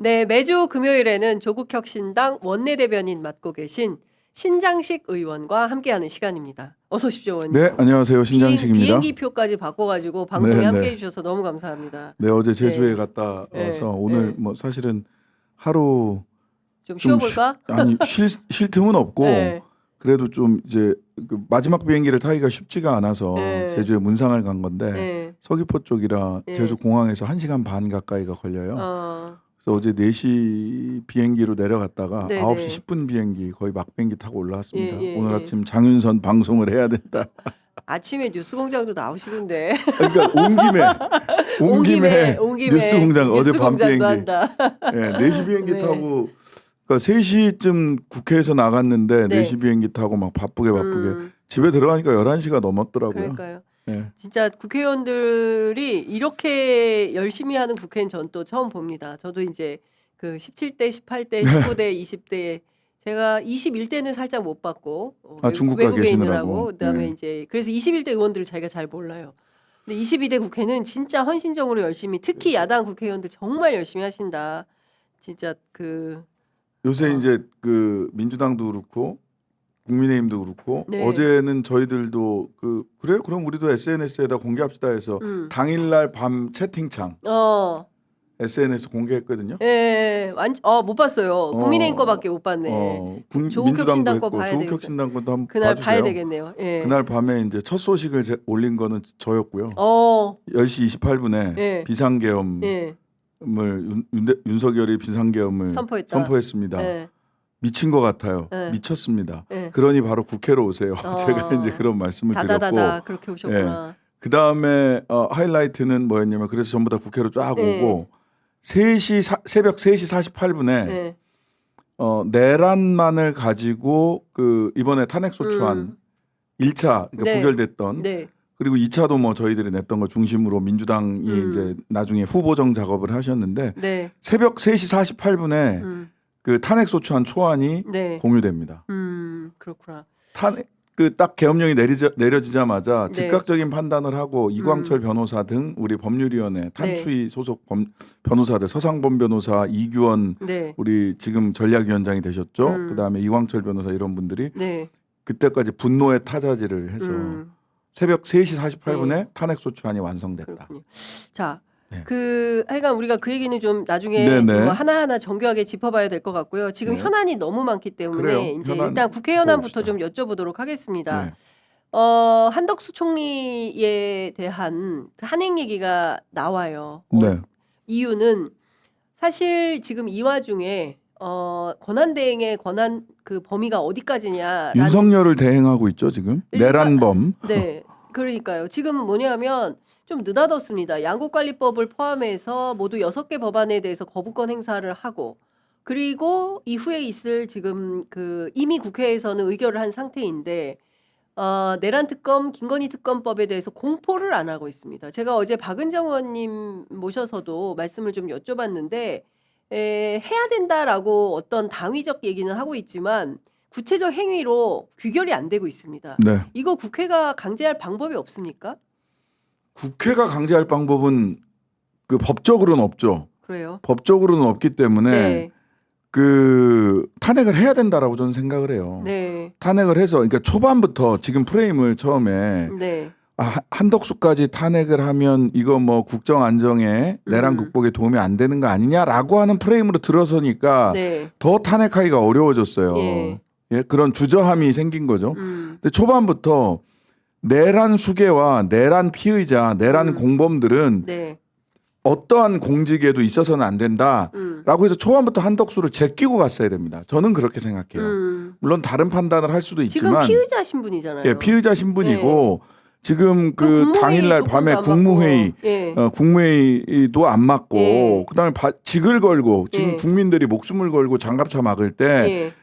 네, 매주 금요일에는 조국혁신당 원내대변인 맡고 계신 신장식 의원과 함께하는 시간입니다. 어서 오십시오, 의원님. 네, 안녕하세요. 신장식입니다. 비행기표까지 바꿔가지고 방송에 네, 함께해 네. 주셔서 너무 감사합니다. 네, 어제 제주에 네. 갔다 네, 와서 오늘 네. 뭐 사실은 하루 좀 쉬어볼까? 아니 쉴 틈은 없고 네. 그래도 좀 이제 그 마지막 비행기를 타기가 쉽지가 않아서 네. 제주에 문상을 간 건데 네. 서귀포 쪽이라 네. 제주 공항에서 1시간 반 가까이가 걸려요. 그래서 어제 4시 비행기로 내려갔다가 네, 9시 네. 10분 비행기 거의 막 비행기 타고 올라왔습니다. 예, 예, 오늘 예. 아침 장윤선 방송을 해야 된다. 아침에 뉴스공장도 나오시던데. 그러니까 온 김에 뉴스공장 어제 밤 뉴스공장도 비행기. 한다. 네, 4시 비행기 네. 타고 그러니까 3시쯤 국회에서 나갔는데 네. 4시 비행기 타고 막 바쁘게 집에 들어가니까 11시가 넘었더라고요. 그러니까요. 네. 진짜 국회의원들이 이렇게 열심히 하는 국회는 전 또 처음 봅니다. 저도 이제 그 17대, 18대, 19대, 20대 제가 21대는 살짝 못 봤고 중국 가 외국에 계시느라고. 있느라고 그다음에 네. 이제 그래서 21대 의원들을 자기가 잘 몰라요. 근데 22대 국회는 진짜 헌신적으로 열심히 특히 야당 국회의원들 정말 열심히 하신다. 진짜 그 요새 이제 그 민주당도 그렇고 국민의힘도 그렇고 네. 어제는 저희들도 그래요? 그럼 우리도 SNS에다 공개합시다 해서 당일날 밤 채팅창 SNS 공개했거든요. 예, 못 봤어요. 국민의힘 거밖에 못 봤네. 민주당도 했고 봐야 조국혁신당 것도 한번 그날 봐주세요. 봐야 되겠네요. 예. 그날 밤에 이제 첫 소식을 올린 거는 저였고요. 10시 28분에 예. 비상계엄을 예. 윤석열이 비상계엄을 선포했다. 선포했습니다. 예. 미친 것 같아요. 예. 미쳤습니다. 예. 그러니 바로 국회로 오세요. 제가 이제 그런 말씀을 다다다다 드렸고, 그렇게 오셨구나. 그 다음에 하이라이트는 뭐였냐면 그래서 전부 다 국회로 쫙 예. 오고 새벽 3시 48분에 예. 내란만을 가지고 이번에 탄핵소추안 1차 그러니까 네. 부결됐던 네. 그리고 2차도 뭐 저희들이 냈던 거 중심으로 민주당이 이제 나중에 후보정 작업을 하셨는데 네. 새벽 3시 48분에 그 탄핵소추안 초안이 네. 공유됩니다. 그렇구나. 딱 계엄령이 내려지자마자 네. 즉각적인 판단을 하고 이광철 변호사 등 우리 법률위원회 탄추위 소속 변호사들 서상범 변호사 이규원 네. 우리 지금 전략위원장이 되셨죠. 그다음에 이광철 변호사 이런 분들이 네. 그때까지 분노의 타자질을 해서 새벽 3시 48분에 네. 탄핵소추안이 완성됐다. 그렇군요. 자, 네. 하여간 우리가 그 얘기는 좀 나중에 네네. 좀 하나하나 정교하게 짚어봐야 될 것 같고요. 지금 네. 현안이 너무 많기 때문에 그래요. 이제 현안 일단 국회 현안부터 좀 짚어봅시다. 여쭤보도록 하겠습니다. 네. 한덕수 총리에 대한 탄핵 얘기가 나와요. 네. 이유는 사실 지금 이 와중에 권한대행의 권한 그 범위가 어디까지냐? 윤석열을 대행하고 있죠 지금 내란범. 네, 그러니까요. 지금 뭐냐면 좀 느닷없습니다. 양국관리법을 포함해서 모두 6개 법안에 대해서 거부권 행사를 하고 그리고 이후에 있을 지금 이미 국회에서는 의결을 한 상태인데 내란 특검, 김건희 특검법에 대해서 공포를 안 하고 있습니다. 제가 어제 박은정 의원님 모셔서도 말씀을 좀 여쭤봤는데 해야 된다라고 어떤 당위적 얘기는 하고 있지만 구체적 행위로 규결이 안 되고 있습니다. 네. 이거 국회가 강제할 방법이 없습니까? 국회가 강제할 방법은 법적으로는 없죠. 그래요. 법적으로는 없기 때문에 네. 탄핵을 해야 된다라고 저는 생각을 해요. 네. 탄핵을 해서 그러니까 초반부터 지금 프레임을 처음에 네. 한덕수까지 탄핵을 하면 이거 뭐 국정 안정에 내란 극복에 도움이 안 되는 거 아니냐라고 하는 프레임으로 들어서니까 네. 더 탄핵하기가 어려워졌어요. 예. 예, 그런 주저함이 생긴 거죠. 음. 근데 초반부터 내란 수괴와 내란 피의자, 내란 공범들은 네. 어떠한 공직에도 있어서는 안 된다라고 해서 초반부터 한덕수를 제끼고 갔어야 됩니다. 저는 그렇게 생각해요. 물론 다른 판단을 할 수도 지금 있지만 피의자 신분이잖아요. 예, 피의자 신분이고 지금 국무회의 당일날 조건도 밤에 안 국무회의 맞고. 예. 국무회의도 안 맞고 예. 그다음에 직을 걸고 지금 예. 국민들이 목숨을 걸고 장갑차 막을 때 예.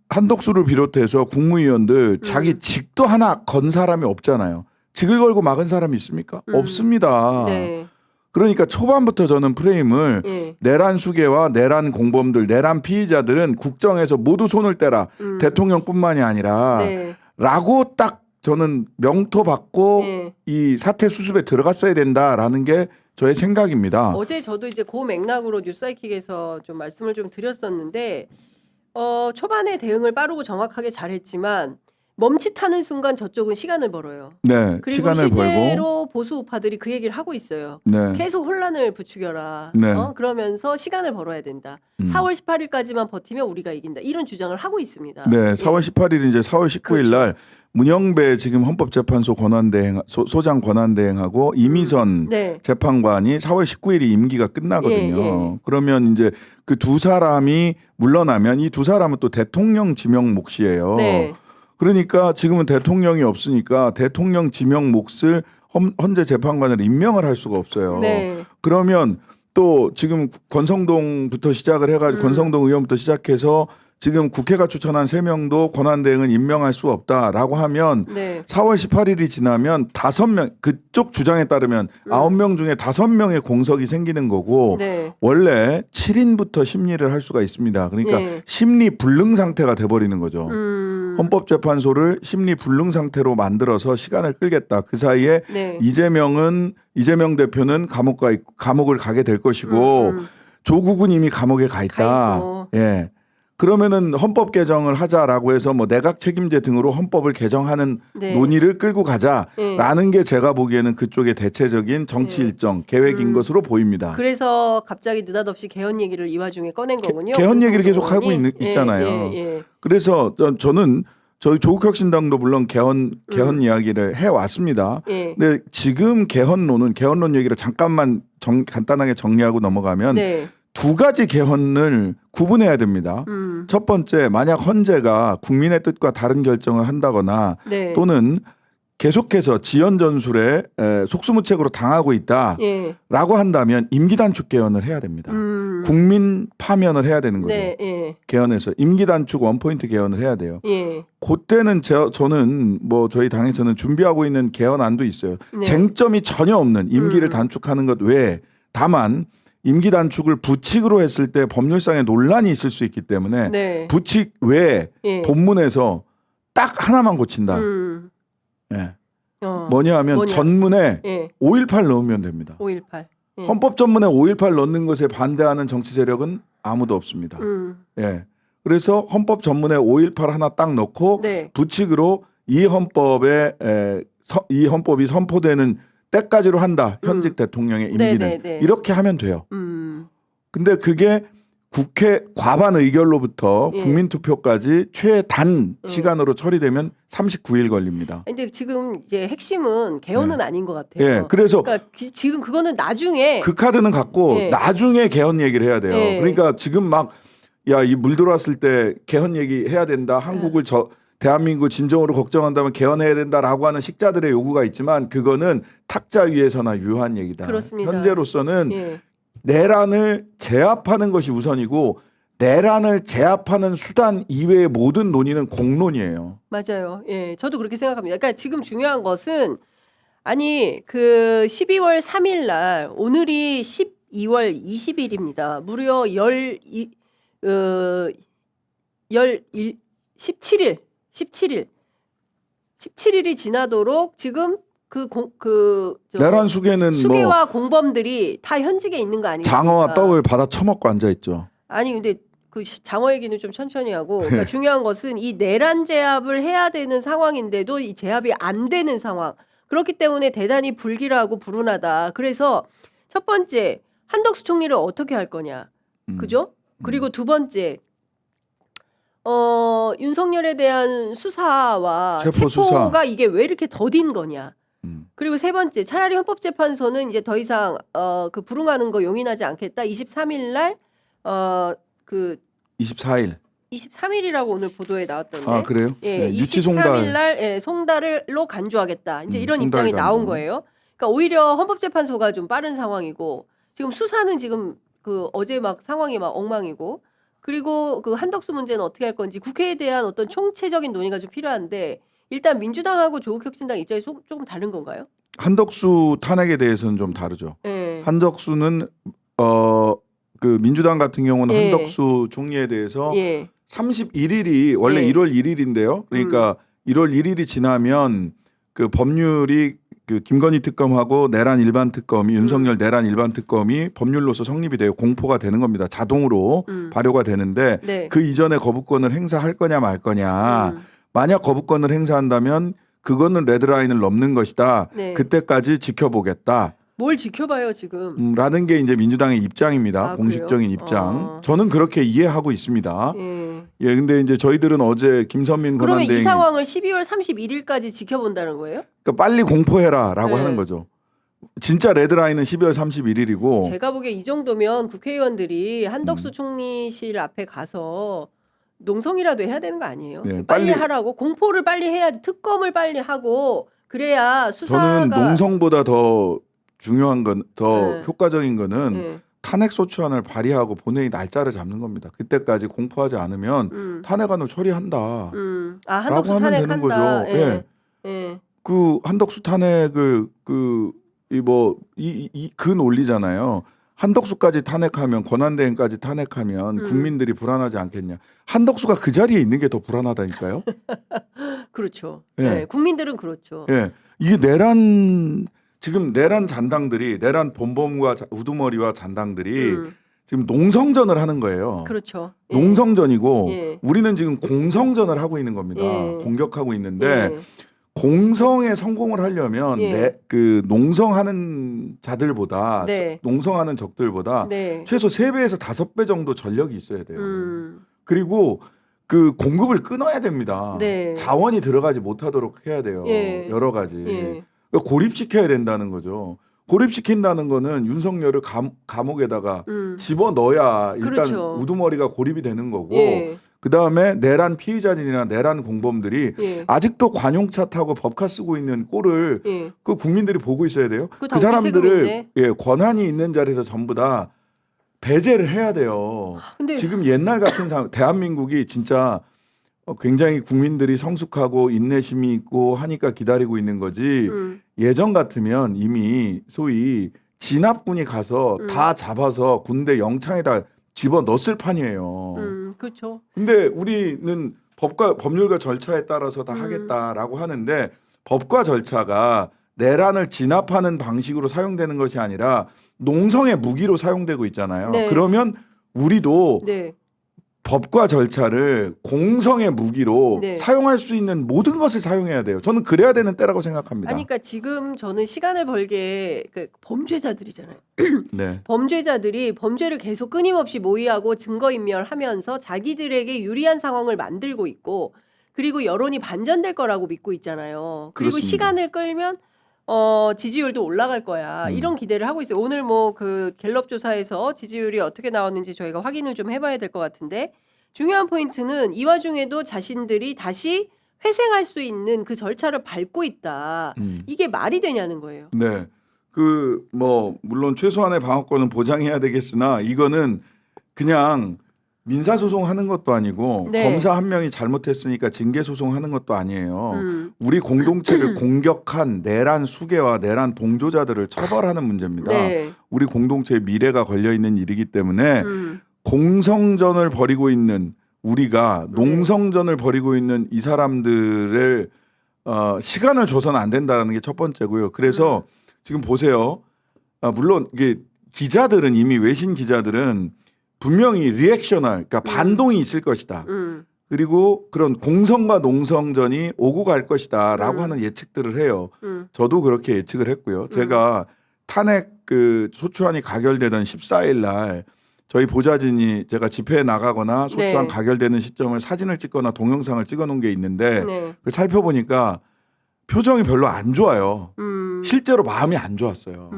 한덕수를 비롯해서 국무위원들 자기 직도 하나 건 사람이 없잖아요. 직을 걸고 막은 사람이 있습니까? 없습니다. 네. 그러니까 초반부터 저는 프레임을 예. 내란 수괴와 내란 공범들, 내란 피의자들은 국정에서 모두 손을 떼라. 대통령뿐만이 아니라 네. 라고 딱 저는 명토 받고 예. 이 사태 수습에 들어갔어야 된다라는 게 저의 생각입니다. 어제 저도 이제 그 맥락으로 뉴스사이킥에서 좀 말씀을 좀 드렸었는데 초반에 대응을 빠르고 정확하게 잘했지만 멈칫하는 순간 저쪽은 시간을 벌어요. 네, 그리고 시간을 실제로 벌고 보수 우파들이 그 얘기를 하고 있어요. 네, 계속 혼란을 부추겨라. 네. 그러면서 시간을 벌어야 된다. 4월 18일까지만 버티면 우리가 이긴다. 이런 주장을 하고 있습니다. 네, 4월 18일 이제 4월 19일 날 문영배 지금 헌법재판소 권한대행 소장 권한대행하고 이미선 네. 재판관이 4월 19일이 임기가 끝나거든요. 예. 그러면 이제 그 두 사람이 물러나면 이 두 사람은 또 대통령 지명 몫이에요. 네. 그러니까 지금은 대통령이 없으니까 대통령 지명 몫을 헌재 재판관을 임명을 할 수가 없어요. 네. 그러면 또 지금 권성동부터 시작을 해가지고 권성동 의원부터 시작해서 지금 국회가 추천한 3명도 권한대행은 임명할 수 없다라고 하면 네. 4월 18일이 지나면 5명 그쪽 주장에 따르면 9명 중에 5명의 공석이 생기는 거고 네. 원래 7인부터 심리를 할 수가 있습니다. 그러니까 네. 심리 불능 상태가 돼버리는 거죠. 헌법재판소를 심리 불능 상태로 만들어서 시간을 끌겠다. 그 사이에 네. 이재명 대표는 감옥을 가게 될 것이고 조국은 이미 감옥에 가 있다. 있고. 예. 그러면은 헌법 개정을 하자라고 해서 뭐 내각 책임제 등으로 헌법을 개정하는 네. 논의를 끌고 가자라는 게 제가 보기에는 그쪽의 대체적인 정치 네. 일정 계획인 것으로 보입니다. 그래서 갑자기 느닷없이 개헌 얘기를 이 와중에 꺼낸 거군요. 개헌 얘기를 계속 하고 의원이. 있잖아요. 예. 그래서 저는 저희 조국혁신당도 물론 개헌 이야기를 해 왔습니다. 예. 근데 지금 개헌론 얘기를 잠깐만 간단하게 정리하고 넘어가면 네. 두 가지 개헌을 구분해야 됩니다. 첫 번째, 만약 헌재가 국민의 뜻과 다른 결정을 한다거나 네. 또는 계속해서 지연 전술에 속수무책으로 당하고 있다라고 예. 한다면 임기 단축 개헌을 해야 됩니다. 국민 파면을 해야 되는 거죠. 네. 예. 개헌에서 임기 단축 원포인트 개헌을 해야 돼요. 예. 그때는 저는 뭐 저희 당에서는 준비하고 있는 개헌안도 있어요. 네. 쟁점이 전혀 없는 임기를 단축하는 것 외에 다만 임기 단축을 부칙으로 했을 때 법률상의 논란이 있을 수 있기 때문에 네. 부칙 외에 예. 본문에서 딱 하나만 고친다. 예. 뭐냐 하면 전문에 예. 5.18 넣으면 됩니다. 5.18. 예. 헌법 전문에 5.18 넣는 것에 반대하는 정치 세력은 아무도 없습니다. 예. 그래서 헌법 전문에 5.18 하나 딱 넣고 네. 부칙으로 이 헌법이 선포되는 때까지로 한다. 현직 대통령의 임기는. 네네네. 이렇게 하면 돼요. 근데 그게 국회 과반 의결로부터 예. 국민투표까지 최단 시간으로 처리되면 39일 걸립니다. 근데 지금 이제 핵심은 개헌은 아닌 것 같아요. 예, 그래서 그러니까 지금 그거는 나중에 그 카드는 갖고 예. 나중에 개헌 얘기를 해야 돼요. 예. 그러니까 지금 막 야, 이 물 들어왔을 때 개헌 얘기 해야 된다. 한국을 대한민국 진정으로 걱정한다면 개헌해야 된다라고 하는 식자들의 요구가 있지만 그거는 탁자 위에서나 유효한 얘기다. 그렇습니다. 현재로서는 예. 내란을 제압하는 것이 우선이고 내란을 제압하는 수단 이외의 모든 논의는 공론이에요. 맞아요. 예, 저도 그렇게 생각합니다. 그러니까 지금 중요한 것은 아니 그 12월 3일 날 오늘이 12월 20일입니다. 무려 17일이 지나도록 지금 내란 수괴는 수괴와 공범들이 다 현직에 있는 거 아니겠습니까? 장어와 떡을 받아 처먹고 앉아 있죠. 아니 근데 그 장어 얘기는 좀 천천히 하고 그러니까 중요한 것은 이 내란 제압을 해야 되는 상황인데도 이 제압이 안 되는 상황. 그렇기 때문에 대단히 불길하고 불운하다. 그래서 첫 번째 한덕수 총리를 어떻게 할 거냐. 그죠? 그리고 두 번째 윤석열에 대한 수사와 체포 체포가 이게 왜 이렇게 더딘 거냐. 그리고 세 번째 차라리 헌법재판소는 이제 더 이상 그 불응하는 거 용인하지 않겠다. 23일 날 그 24일 23일이라고 오늘 보도에 나왔던데. 아 그래요? 예, 네, 23일 날 예, 송달로 간주하겠다. 이제 이런 송달 입장이 나온 간주. 거예요. 그러니까 오히려 헌법재판소가 좀 빠른 상황이고 지금 수사는 지금 그 어제 막 상황이 막 엉망이고 그리고 그 한덕수 문제는 어떻게 할 건지 국회에 대한 어떤 총체적인 논의가 좀 필요한데 일단 민주당하고 조국혁신당 입장이 조금 다른 건가요? 한덕수 탄핵에 대해서는 좀 다르죠. 예. 한덕수는 그 민주당 같은 경우는 예. 한덕수 총리에 대해서 예. 31일이 원래 예. 1월 1일인데요. 그러니까 1월 1일이 지나면 그 법률이 그 김건희 특검하고 내란 일반 특검이 윤석열 내란 일반 특검이 법률로서 성립이 돼요. 공포가 되는 겁니다. 자동으로 발효가 되는데 네. 그 이전에 거부권을 행사할 거냐 말 거냐. 만약 거부권을 행사한다면 그거는 레드라인을 넘는 것이다. 네. 그때까지 지켜보겠다. 뭘 지켜봐요 지금? 라는 게 이제 민주당의 입장입니다. 아, 공식적인 그래요? 입장. 저는 그렇게 이해하고 있습니다. 예. 예, 근데 이제 저희들은 어제 김선민 그러면 권한대행이 이 상황을 12월 31일까지 지켜본다는 거예요? 그러니까 빨리 공포해라라고 네. 하는 거죠. 진짜 레드라인은 12월 31일이고 제가 보기에 이 정도면 국회의원들이 음. 한덕수 총리실 앞에 가서 농성이라도 해야 되는 거 아니에요? 네, 빨리 빨리- 하라고 공포를 빨리 해야지 특검을 빨리 하고 그래야 수사가 저는 농성보다 더 중요한 건 더 네. 효과적인 거는 예. 탄핵 소추안을 발의하고 본회의 날짜를 잡는 겁니다. 그때까지 공포하지 않으면 탄핵안을 처리한다. 아 라고 한덕수 하면 되는 탄핵한다. 거죠. 예. 예. 그 한덕수 탄핵을 그 논리잖아요. 한덕수까지 탄핵하면 권한대행까지 탄핵하면 국민들이 불안하지 않겠냐. 한덕수가 그 자리에 있는 게 더 불안하다니까요. 그렇죠. 예. 예. 국민들은 그렇죠. 예, 이게 지금 내란 잔당들이 내란 본범과 우두머리와 잔당들이 지금 농성전을 하는 거예요. 그렇죠. 예. 농성전이고 예. 우리는 지금 공성전을 하고 있는 겁니다. 예. 공격하고 있는데 예. 공성에 성공을 하려면 예. 그 농성하는 자들보다 네. 농성하는 적들보다 네. 최소 3배에서 5배 정도 전력이 있어야 돼요. 음. 그리고 그 공급을 끊어야 됩니다. 네. 자원이 들어가지 못하도록 해야 돼요. 예. 여러 가지. 예. 그러니까 고립시켜야 된다는 거죠. 고립시킨다는 거는 윤석열을 감옥에다가 집어넣어야 일단 그렇죠. 우두머리가 고립이 되는 거고 예. 그다음에 내란 피의자들이나 내란 공범들이 예. 아직도 관용차 타고 법카 쓰고 있는 꼴을 예. 그 국민들이 보고 있어야 돼요. 그거 다 그 우리 사람들을 세금인데. 예, 권한이 있는 자리에서 전부 다 배제를 해야 돼요. 근데 지금 옛날 같은 상황, 대한민국이 진짜 굉장히 국민들이 성숙하고 인내심이 있고 하니까 기다리고 있는 거지. 예전 같으면 이미 소위 진압군이 가서 다 잡아서 군대 영창에다 집어 넣었을 판이에요. 그렇죠. 근데 우리는 법률과 절차에 따라서 다 하겠다라고 하는데 법과 절차가 내란을 진압하는 방식으로 사용되는 것이 아니라 농성의 무기로 사용되고 있잖아요. 네. 그러면 우리도 네. 법과 절차를 공성의 무기로 네. 사용할 수 있는 모든 것을 사용해야 돼요. 저는 그래야 되는 때라고 생각합니다. 아니, 그러니까 지금 저는 시간을 벌게 그 범죄자들이잖아요. 네. 범죄자들이 범죄를 계속 끊임없이 모의하고 증거인멸하면서 자기들에게 유리한 상황을 만들고 있고 그리고 여론이 반전될 거라고 믿고 있잖아요. 그리고 그렇습니다. 시간을 끌면 지지율도 올라갈 거야. 이런 기대를 하고 있어요. 오늘 뭐 그 갤럽 조사에서 지지율이 어떻게 나왔는지 저희가 확인을 좀 해봐야 될 것 같은데 중요한 포인트는 이 와중에도 자신들이 다시 회생할 수 있는 그 절차를 밟고 있다. 이게 말이 되냐는 거예요. 네. 그 뭐 물론 최소한의 방어권은 보장해야 되겠으나 이거는 그냥 민사 소송하는 것도 아니고 네. 검사 한 명이 잘못했으니까 징계 소송하는 것도 아니에요. 우리 공동체를 공격한 내란 수괴와 내란 동조자들을 처벌하는 문제입니다. 네. 우리 공동체의 미래가 걸려 있는 일이기 때문에 공성전을 벌이고 있는 우리가 농성전을 벌이고 있는 이 사람들을 시간을 줘서는 안 된다는 게 첫 번째고요. 그래서 지금 보세요. 물론 이게 기자들은 이미 외신 기자들은 분명히 리액셔널, 그러니까 반동이 있을 것이다. 그리고 그런 공성과 농성전이 오고 갈 것이다라고 하는 예측들을 해요. 저도 그렇게 예측을 했고요. 제가 탄핵 그 소추안이 가결되던 14일 날 저희 보좌진이 제가 집회에 나가거나 소추안 네. 가결되는 시점을 사진을 찍거나 동영상을 찍어 놓은 게 있는데 네. 그 살펴보니까 표정이 별로 안 좋아요. 실제로 마음이 안 좋았어요.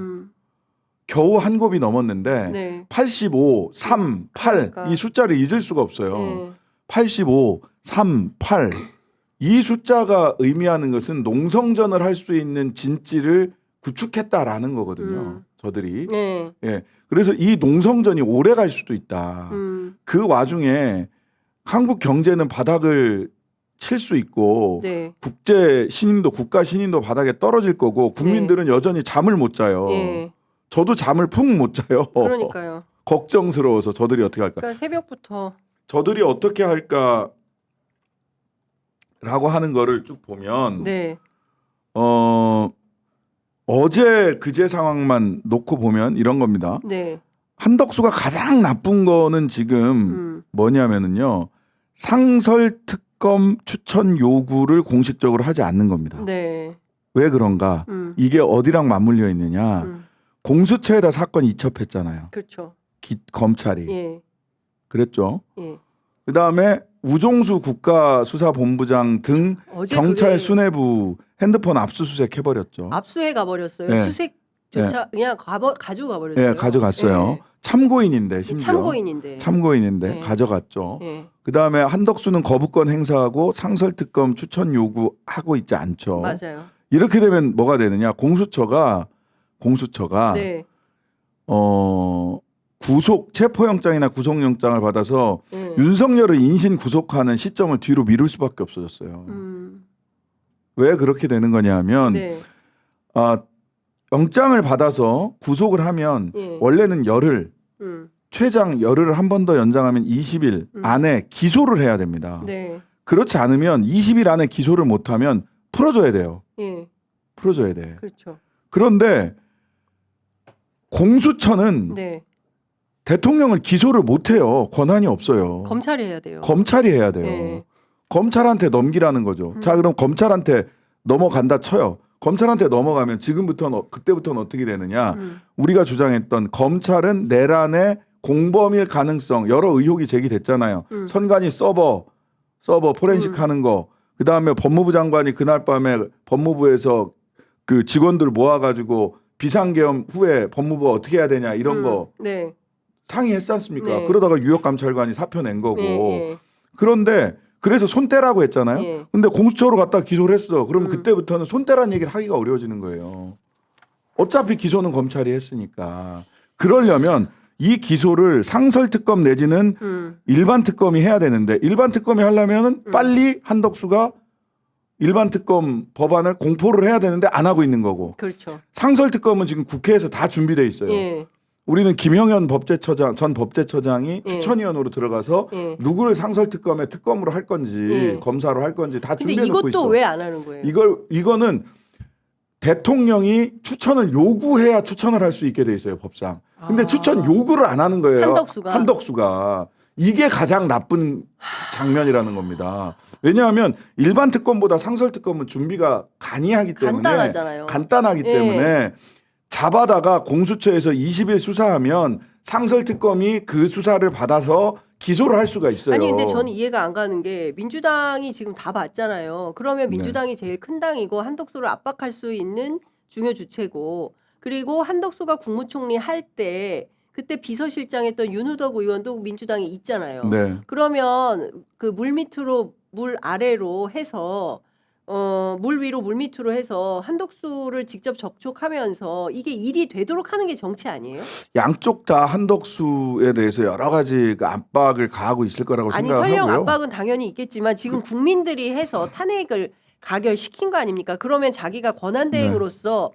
겨우 한 곱이 넘었는데 네. 85, 3, 8 그러니까. 이 숫자를 잊을 수가 없어요. 네. 85, 3, 8 이 숫자가 의미하는 것은 농성전을 할 수 있는 진지를 구축했다라는 거거든요. 저들이. 네. 예. 그래서 이 농성전이 오래 갈 수도 있다. 그 와중에 한국 경제는 바닥을 칠 수 있고 네. 국제 신인도 국가 신인도 바닥에 떨어질 거고 국민들은 여전히 잠을 못 자요. 예. 저도 잠을 푹 못 자요. 그러니까요. 걱정스러워서 저들이 어떻게 할까? 그러니까 새벽부터 저들이 어떻게 할까라고 하는 거를 쭉 보면 네. 어제 그제 상황만 놓고 보면 이런 겁니다. 네. 한덕수가 가장 나쁜 거는 지금 뭐냐면은요. 상설특검 추천 요구를 공식적으로 하지 않는 겁니다. 네. 왜 그런가? 이게 어디랑 맞물려 있느냐? 공수처에다 사건 이첩했잖아요. 그렇죠. 검찰이. 예. 그랬죠. 예. 그다음에 우종수 국가수사본부장 등 어제 경찰 그게 수뇌부 핸드폰 압수수색 해버렸죠. 압수해 가버렸어요. 네. 수색조차 그냥 가지고 가버렸어요. 예, 가져갔어요. 예. 참고인인데 심지어 참고인인데. 네. 예. 가져갔죠. 예. 그다음에 한덕수는 거부권 행사하고 상설특검 추천 요구하고 있지 않죠. 맞아요. 이렇게 되면 뭐가 되느냐? 공수처가 네. 구속 체포영장이나 구속영장을 받아서 예. 윤석열을 인신 구속하는 시점을 뒤로 미룰 수밖에 없어졌어요. 왜 그렇게 되는 거냐면 네. 영장을 받아서 구속을 하면 예. 원래는 열흘 최장 열흘을 한 번 더 연장하면 20일 안에 기소를 해야 됩니다. 네. 그렇지 않으면 20일 안에 기소를 못하면 풀어줘야 돼요. 예. 풀어줘야 돼. 그렇죠. 그런데 공수처는 네. 대통령을 기소를 못해요. 권한이 없어요. 검찰이 해야 돼요. 검찰이 해야 돼요. 예. 검찰한테 넘기라는 거죠. 자, 그럼 검찰한테 넘어간다 쳐요. 검찰한테 넘어가면 지금부터는 그때부터는 어떻게 되느냐? 우리가 주장했던 검찰은 내란의 공범일 가능성 여러 의혹이 제기됐잖아요. 선관위 서버 포렌식 하는 거. 그다음에 법무부 장관이 그날 밤에 법무부에서 그 직원들 모아가지고 비상계엄 후에 법무부가 어떻게 해야 되냐 이런 거 네. 상의했지 않습니까? 네. 그러다가 유역감찰관이 사표 낸 거고. 예. 그런데 그래서 손떼라고 했잖아요. 예. 근데 공수처로 갖다 기소를 했어. 그러면 그때부터는 손떼라는 얘기를 하기가 어려워지는 거예요. 어차피 기소는 검찰이 했으니까. 그러려면 이 기소를 상설특검 내지는 일반 특검이 해야 되는데 일반 특검이 하려면 빨리 한덕수가 일반 특검 법안을 공포를 해야 되는데 안 하고 있는 거고. 그렇죠. 상설특검은 지금 국회에서 다 준비돼 있어요. 예. 우리는 김영현 전 법제처장이 예. 추천위원으로 들어가서 예. 누구를 상설특검에 특검으로 할 건지 예. 검사로 할 건지 다 근데 준비해 놓고 있어. 이것도 왜 안 하는 거예요? 이거는 대통령이 추천을 요구해야 추천을 할 수 있게 돼 있어요, 법상. 근데 추천 요구를 안 하는 거예요. 한덕수가. 이게 가장 나쁜 장면이라는 겁니다. 왜냐하면 일반 특검보다 상설 특검은 준비가 간이하기 때문에 간단하잖아요. 간단하기 예. 때문에 잡아다가 공수처에서 20일 수사하면 상설 특검이 그 수사를 받아서 기소를 할 수가 있어요. 아니 근데 저는 이해가 안 가는 게 민주당이 지금 다 봤잖아요. 그러면 민주당이 제일 큰 당이고 한덕수를 압박할 수 있는 중요 주체고 그리고 한덕수가 국무총리 할 때 그때 비서실장 했던 윤우덕 의원도 민주당이 있잖아요. 네. 그러면 그 물 밑으로 물 아래로 해서 물 위로 물 밑으로 해서 한덕수를 직접 접촉하면서 이게 일이 되도록 하는 게 정치 아니에요? 양쪽 다 한덕수에 대해서 여러 가지 그 압박을 가하고 있을 거라고 아니 생각하고요. 설령 압박은 당연히 있겠지만 지금 국민들이 해서 탄핵을 가결시킨 거 아닙니까? 그러면 자기가 권한대행으로서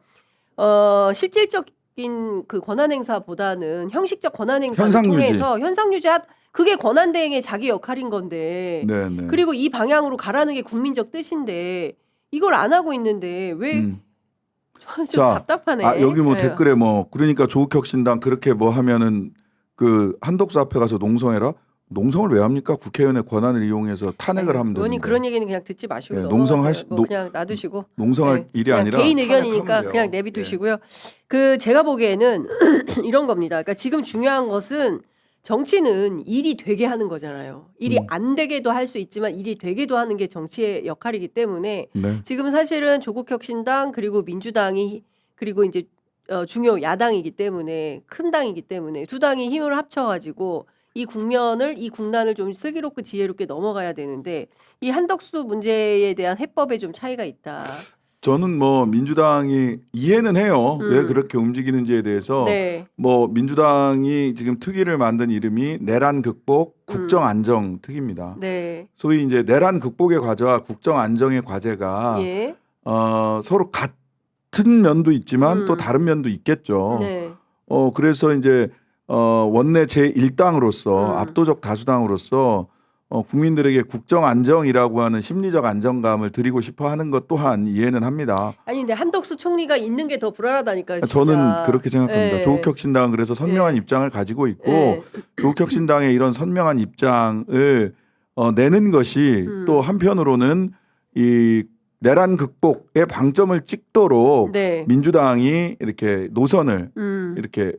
실질적인 그 권한행사보다는 형식적 권한행사를 통해서 현상유지 그게 권한대행의 자기 역할인 건데 네. 그리고 이 방향으로 가라는 게 국민적 뜻인데 이걸 안 하고 있는데 왜 좀 답답하네. 여기 뭐 네. 댓글에 뭐 그러니까 조국혁신당 그렇게 뭐 하면은 그 한덕수 앞에 가서 농성해라. 농성을 왜 합니까? 국회의원의 권한을 이용해서 탄핵을 하면 되는데. 의원님 그런 얘기는 그냥 듣지 마시고 네, 농성하시고 그냥 놔두시고 농성할 일이 그냥 아니라 개인 의견이니까 탄핵하면 그냥 돼요. 내비두시고요. 그 제가 보기에는 이런 겁니다. 그러니까 지금 중요한 것은 정치는 일이 되게 하는 거잖아요. 일이 안 되게도 할 수 있지만 일이 되게도 하는 게 정치의 역할이기 때문에 네. 지금 사실은 조국혁신당 그리고 민주당이 그리고 이제 중요 야당이기 때문에 큰 당이기 때문에 두 당이 힘을 합쳐가지고 이 국난을 좀 슬기롭고 지혜롭게 넘어가야 되는데 이 한덕수 문제에 대한 해법에 좀 차이가 있다. 저는 뭐 민주당이 이해는 해요. 왜 그렇게 움직이는지에 대해서 네. 뭐 민주당이 지금 특위를 만든 이름이 내란 극복 국정 안정 특위입니다. 네. 소위 이제 내란 극복의 과제와 국정 안정의 과제가 예. 서로 같은 면도 있지만 또 다른 면도 있겠죠. 네. 그래서 이제 원내 제1당으로서 압도적 다수당으로서 국민들에게 국정 안정이라고 하는 심리적 안정감을 드리고 싶어 하는 것 또한 이해는 합니다. 아니 근데 한덕수 총리가 있는 게 더 불안하다니까요. 진짜. 저는 그렇게 생각합니다. 예. 조국혁신당은 그래서 선명한 예. 입장을 가지고 있고 예. 조국혁신당의 이런 선명한 입장을 내는 것이 또 한편으로는 이 내란 극복에 방점을 찍도록 네. 민주당이 이렇게 노선을 이렇게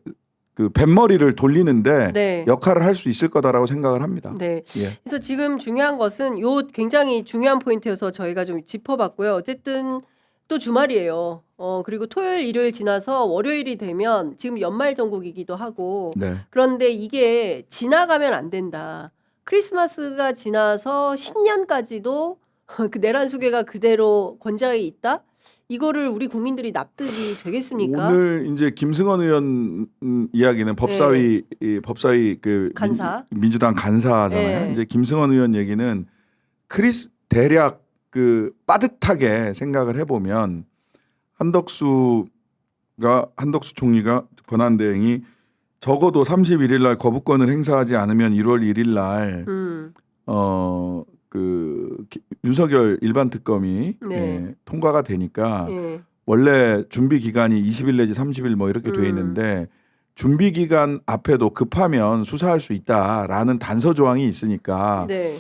그 뱃머리를 돌리는데 네. 역할을 할 수 있을 거다라고 생각을 합니다. 네. 예. 그래서 지금 중요한 것은 요 굉장히 중요한 포인트여서 저희가 좀 짚어봤고요. 어쨌든 또 주말이에요. 그리고 토요일, 일요일 지나서 월요일이 되면 지금 연말 전국이기도 하고 네. 그런데 이게 지나가면 안 된다. 크리스마스가 지나서 신년까지도 그 내란 수계가 그대로 권좌에 있다? 이거를 우리 국민들이 납득이 되겠습니까? 오늘 이제 김승원 의원 이야기는 법사위 이 법사위 그 간사. 민주당 간사잖아요. 네. 이제 김승원 의원 얘기는 대략 그 빠듯하게 생각을 해보면 한덕수 총리가 권한대행이 적어도 31일 날 거부권을 행사하지 않으면 1월 1일 날 윤석열 일반 특검이 네. 통과가 되니까 예. 원래 준비 기간이 20일 내지 30일 뭐 이렇게 돼 있는데 준비 기간 앞에도 급하면 수사할 수 있다라는 단서 조항이 있으니까 네.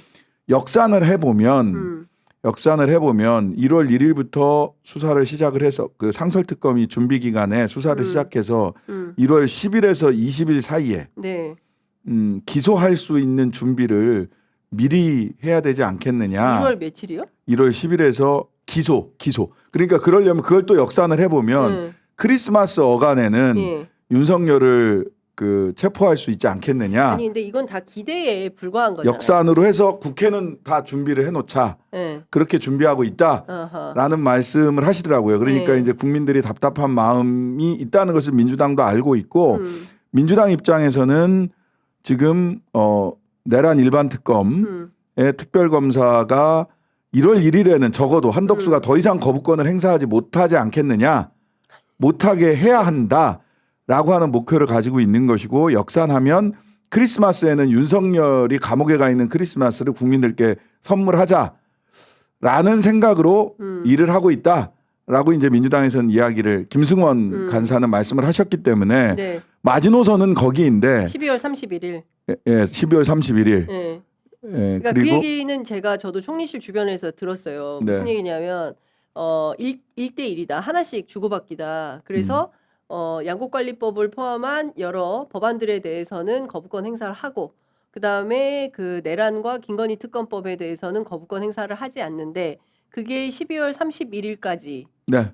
역산을 해보면 1월 1일부터 수사를 시작을 해서 그 상설특검이 준비 기간에 수사를 시작해서 1월 10일에서 20일 사이에 네. 기소할 수 있는 준비를 미리 해야 되지 않겠느냐. 1월 며칠이요? 1월 10일에서 기소. 그러니까 그러려면 그걸 또 역산을 해보면 크리스마스 어간에는 예. 윤석열을 그 체포할 수 있지 않겠느냐. 아니 근데 이건 다 기대에 불과한 거잖아요. 역산으로 해서 국회는 다 준비를 해놓자. 예. 그렇게 준비하고 있다라는 어허. 말씀을 하시더라고요. 그러니까 네. 이제 국민들이 답답한 마음이 있다는 것을 민주당도 알고 있고 민주당 입장에서는 지금 내란 일반 특검의 특별검사가 1월 1일에는 적어도 한덕수가 더 이상 거부권을 행사하지 못하지 않겠느냐. 못하게 해야 한다라고 하는 목표를 가지고 있는 것이고 역산하면 크리스마스에는 윤석열이 감옥에 가 있는 크리스마스를 국민들께 선물하자라는 생각으로 일을 하고 있다라고 이제 민주당에서는 이야기를 김승원 간사는 말씀을 하셨기 때문에 네. 마지노선은 거기인데 12월 31일. 예, 12월 31일. 예. 예, 그러니까 그리고 그 얘기는 저도 총리실 주변에서 들었어요. 무슨 네. 얘기냐면 1대1이다. 하나씩 주고받기다. 그래서 양곡관리법을 포함한 여러 법안들에 대해서는 거부권 행사를 하고 그다음에 그 내란과 김건희 특검법에 대해서는 거부권 행사를 하지 않는데 그게 12월 31일까지이고 네.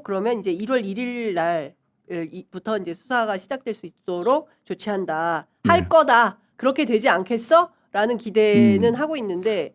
그러면 이제 1월 1일 날부터 이제 수사가 시작될 수 있도록 조치한다. 할 거다. 그렇게 되지 않겠어? 라는 기대는 하고 있는데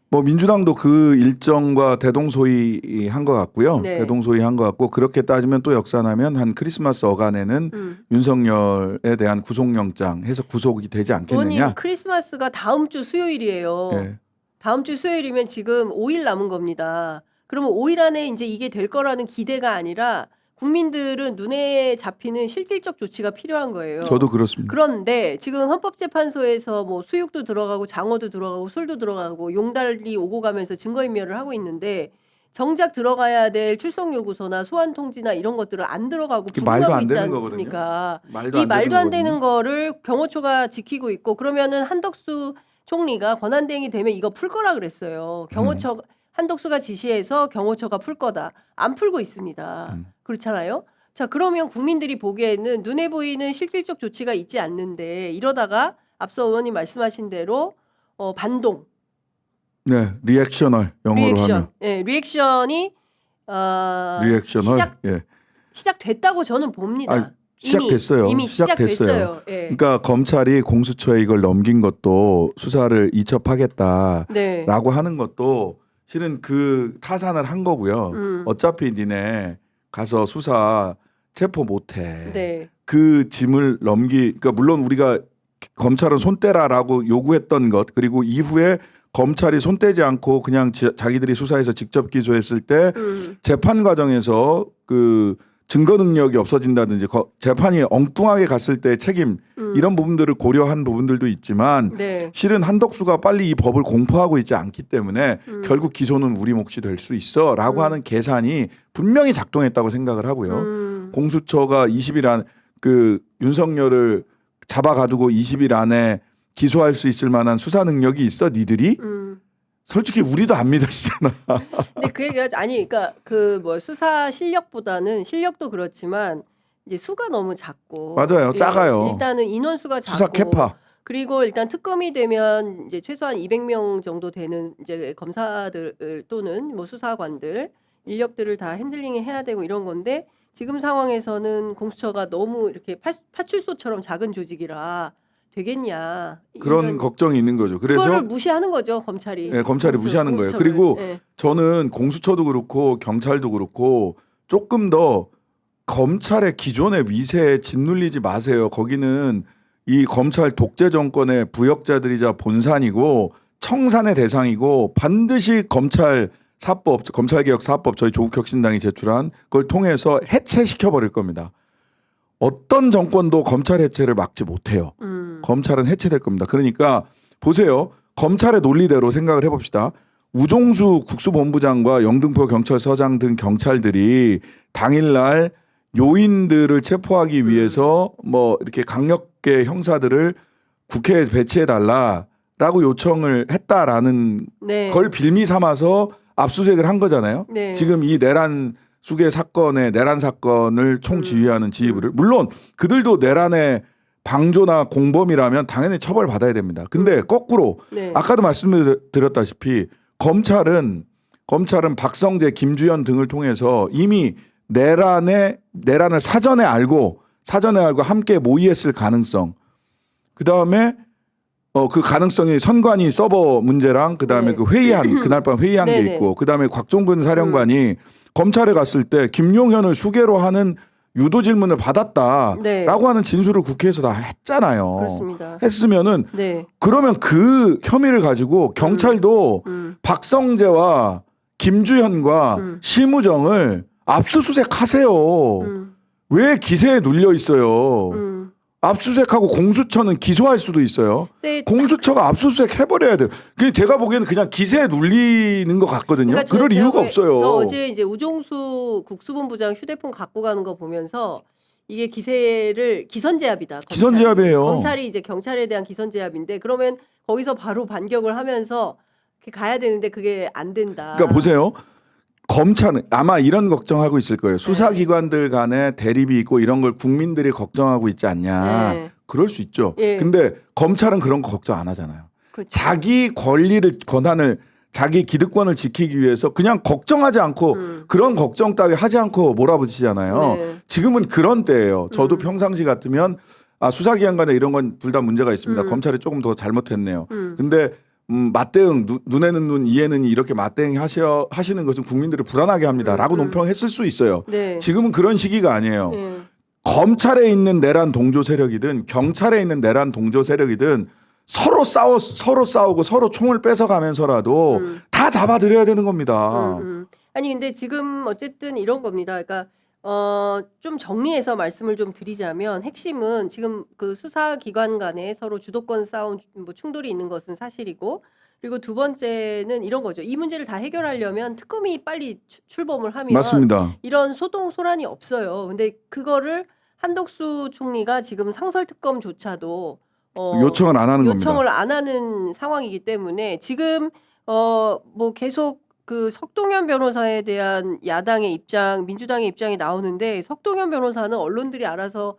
뭐 민주당도 그 일정과 대동소이한 것 같고요. 네. 대동소이한 것 같고 그렇게 따지면 또 역산하면 한 크리스마스 어간에는 윤석열에 대한 구속영장 해서 구속이 되지 의원님 않겠느냐. 크리스마스가 다음 주 수요일이에요. 예. 다음 주 수요일이면 지금 5일 남은 겁니다. 그러면 5일 안에 이제 이게 될 거라는 기대가 아니라 국민들은 눈에 잡히는 실질적 조치가 필요한 거예요. 저도 그렇습니다. 그런데 지금 헌법재판소에서 뭐 수육도 들어가고 장어도 들어가고 술도 들어가고 용달리 오고 가면서 증거인멸을 하고 있는데 정작 들어가야 될 출석 요구서나 소환 통지나 이런 것들은 안 들어가고 그게 말도 불구하고 안 있지 되는 않습니까? 말도 이 안 말도 안 되는 거거든요. 거를 경호처가 지키고 있고 그러면은 한덕수 총리가 권한대행이 되면 이거 풀 거라 그랬어요. 경호처 한덕수가 지시해서 경호처가 풀 거다. 안 풀고 있습니다. 그렇잖아요. 자, 그러면 국민들이 보기에는 눈에 보이는 실질적 조치가 있지 않는데 이러다가 앞서 의원님 말씀하신 대로 반동, 네, 리액셔널 영어로 리액션, 하면 예, 리액션이 리액셔널. 예. 시작됐다고 저는 봅니다. 아, 시작됐어요. 이미 시작됐어요. 예. 그러니까 검찰이 공수처에 이걸 넘긴 것도 수사를 이첩하겠다라고 네. 하는 것도 실은 그 타산을 한 거고요. 어차피 니네 가서 수사 체포 못해. 네. 그 짐을 그러니까 물론 우리가 검찰은 손 떼라라고 요구했던 것 그리고 이후에 검찰이 손 떼지 않고 그냥 자기들이 수사해서 직접 기소했을 때 재판 과정에서 그 증거 능력이 없어진다든지 재판이 엉뚱하게 갔을 때 책임 이런 부분들을 고려한 부분들도 있지만 네. 실은 한덕수가 빨리 이 법을 공포하고 있지 않기 때문에 결국 기소는 우리 몫이 될 수 있어라고 하는 계산이 분명히 작동했다고 생각을 하고요. 공수처가 20일 안 그 윤석열을 잡아가두고 20일 안에 기소할 수 있을 만한 수사 능력이 있어 니들이? 솔직히 우리도 안 믿어지잖아. 근데 그 얘기가 아니 그러니까 그 뭐 수사 실력보다는 실력도 그렇지만 이제 수가 너무 작고 맞아요. 작아요. 일단은 인원수가 작고 수사 캐파. 그리고 일단 특검이 되면 이제 최소한 200명 정도 되는 이제 검사들 또는 뭐 수사관들 인력들을 다 핸들링 해야 되고 이런 건데 지금 상황에서는 공수처가 너무 이렇게 파출소처럼 작은 조직이라 되겠냐 그런 이런 걱정이 있는 거죠. 그거를 그래서 무시하는 거죠 검찰이. 네, 검찰이 무시하는 거예요. 공수처를. 그리고 네. 저는 공수처도 그렇고 경찰도 그렇고 조금 더 검찰의 기존의 위세에 짓눌리지 마세요. 거기는 이 검찰 독재 정권의 부역자들이자 본산이고 청산의 대상이고 반드시 검찰 사법, 검찰개혁 사법 저희 조국혁신당이 제출한 그걸 통해서 해체시켜 버릴 겁니다. 어떤 정권도 검찰 해체를 막지 못해요. 검찰은 해체될 겁니다. 그러니까 보세요. 검찰의 논리대로 생각을 해봅시다. 우종수 국수본부장과 영등포 경찰서장 등 경찰들이 당일날 요인들을 체포하기 위해서 뭐 이렇게 강력계 형사들을 국회에 배치해달라라고 요청을 했다라는 네. 걸 빌미 삼아서 압수수색을 한 거잖아요. 네. 지금 이 내란 수계 사건의 내란 사건을 총지휘하는 지휘부를 물론 그들도 내란의 방조나 공범이라면 당연히 처벌받아야 됩니다. 근데 거꾸로 네. 아까도 말씀드렸다시피 검찰은 박성재, 김주현 등을 통해서 이미 내란을 사전에 알고 함께 모의했을 가능성. 그다음에 그 가능성이 선관위 서버 문제랑 그다음에 네. 그 회의한 그날 밤 회의한 게 네네. 있고 그다음에 곽종근 사령관이 검찰에 갔을 때 김용현을 수계로 하는 유도 질문을 받았다라고 네. 하는 진술을 국회에서 다 했잖아요. 그렇습니다. 했으면은 네. 그러면 그 혐의를 가지고 경찰도 박성재와 김주현과 심우정을 압수수색하세요. 왜 기세에 눌려 있어요? 압수수색하고 공수처는 기소할 수도 있어요. 네, 공수처가 압수수색 해버려야 돼요. 그 제가 보기에는 그냥 기세에 눌리는 것 같거든요. 그러니까 그럴 제가 이유가 없어요. 저 어제 이제 우종수 국수본부장 휴대폰 갖고 가는 거 보면서 이게 기세를 기선제압이다. 검찰이. 기선제압이에요. 검찰이 이제 경찰에 대한 기선제압인데 그러면 거기서 바로 반격을 하면서 이렇게 가야 되는데 그게 안 된다. 그러니까 보세요. 검찰은 아마 이런 걱정하고 있을 거예요. 수사기관들 간에 대립이 있고 이런 걸 국민들이 걱정하고 있지 않냐. 네. 그럴 수 있죠. 예. 근데 검찰은 그런 거 걱정 안 하잖아요. 그렇죠. 자기 권한을 자기 기득권을 지키기 위해서 그냥 걱정하지 않고 그런 걱정 따위 하지 않고 몰아붙이잖아요. 네. 지금은 그런 때예요. 저도 평상시 같으면 수사기관 간에 이런 건 둘 다 문제가 있습니다. 검찰이 조금 더 잘못했네요. 근데 맞대응 눈에는 눈 이에는 이 이렇게 맞대응 하시는 것은 국민들을 불안하게 합니다라고 논평했을 수 있어요. 네. 지금은 그런 시기가 아니에요. 네. 검찰에 있는 내란 동조 세력이든 경찰에 있는 내란 동조 세력이든 서로 싸우고 서로 총을 뺏어가면서라도 다 잡아들여야 되는 겁니다. 아니 근데 지금 어쨌든 이런 겁니다. 그러니까 좀 정리해서 말씀을 좀 드리자면 핵심은 지금 그 수사기관 간에 서로 주도권 싸움 뭐 충돌이 있는 것은 사실이고 그리고 두 번째는 이런 거죠. 이 문제를 다 해결하려면 특검이 빨리 출범을 하면 맞습니다. 이런 소동 소란이 없어요. 근데 그거를 한덕수 총리가 지금 상설특검조차도 요청을 안 하는 요청을 겁니다. 안 하는 상황이기 때문에 지금 뭐 계속 그 석동현 변호사에 대한 야당의 입장, 민주당의 입장이 나오는데 석동현 변호사는 언론들이 알아서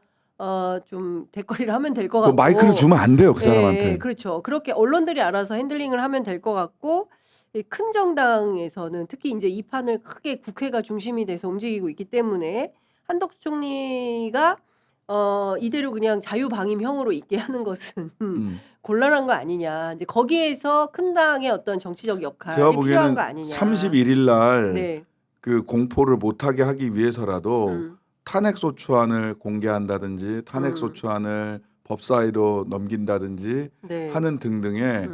좀 대거리를 하면 될 것 그 같고 마이크를 주면 안 돼요, 그 사람한테. 네, 그렇죠. 그렇게 언론들이 알아서 핸들링을 하면 될 것 같고 이 큰 정당에서는 특히 이제 이 판을 크게 국회가 중심이 돼서 움직이고 있기 때문에 한덕수 총리가 이대로 그냥 자유방임형으로 있게 하는 것은 곤란한 거 아니냐. 이제 거기에서 큰 당의 어떤 정치적 역할이 제가 필요한 보기에는 거 아니냐. 31일 날 네. 그 공포를 못하게 하기 위해서라도 탄핵소추안을 공개한다든지 탄핵소추안을 법사위로 넘긴다든지 네. 하는 등등의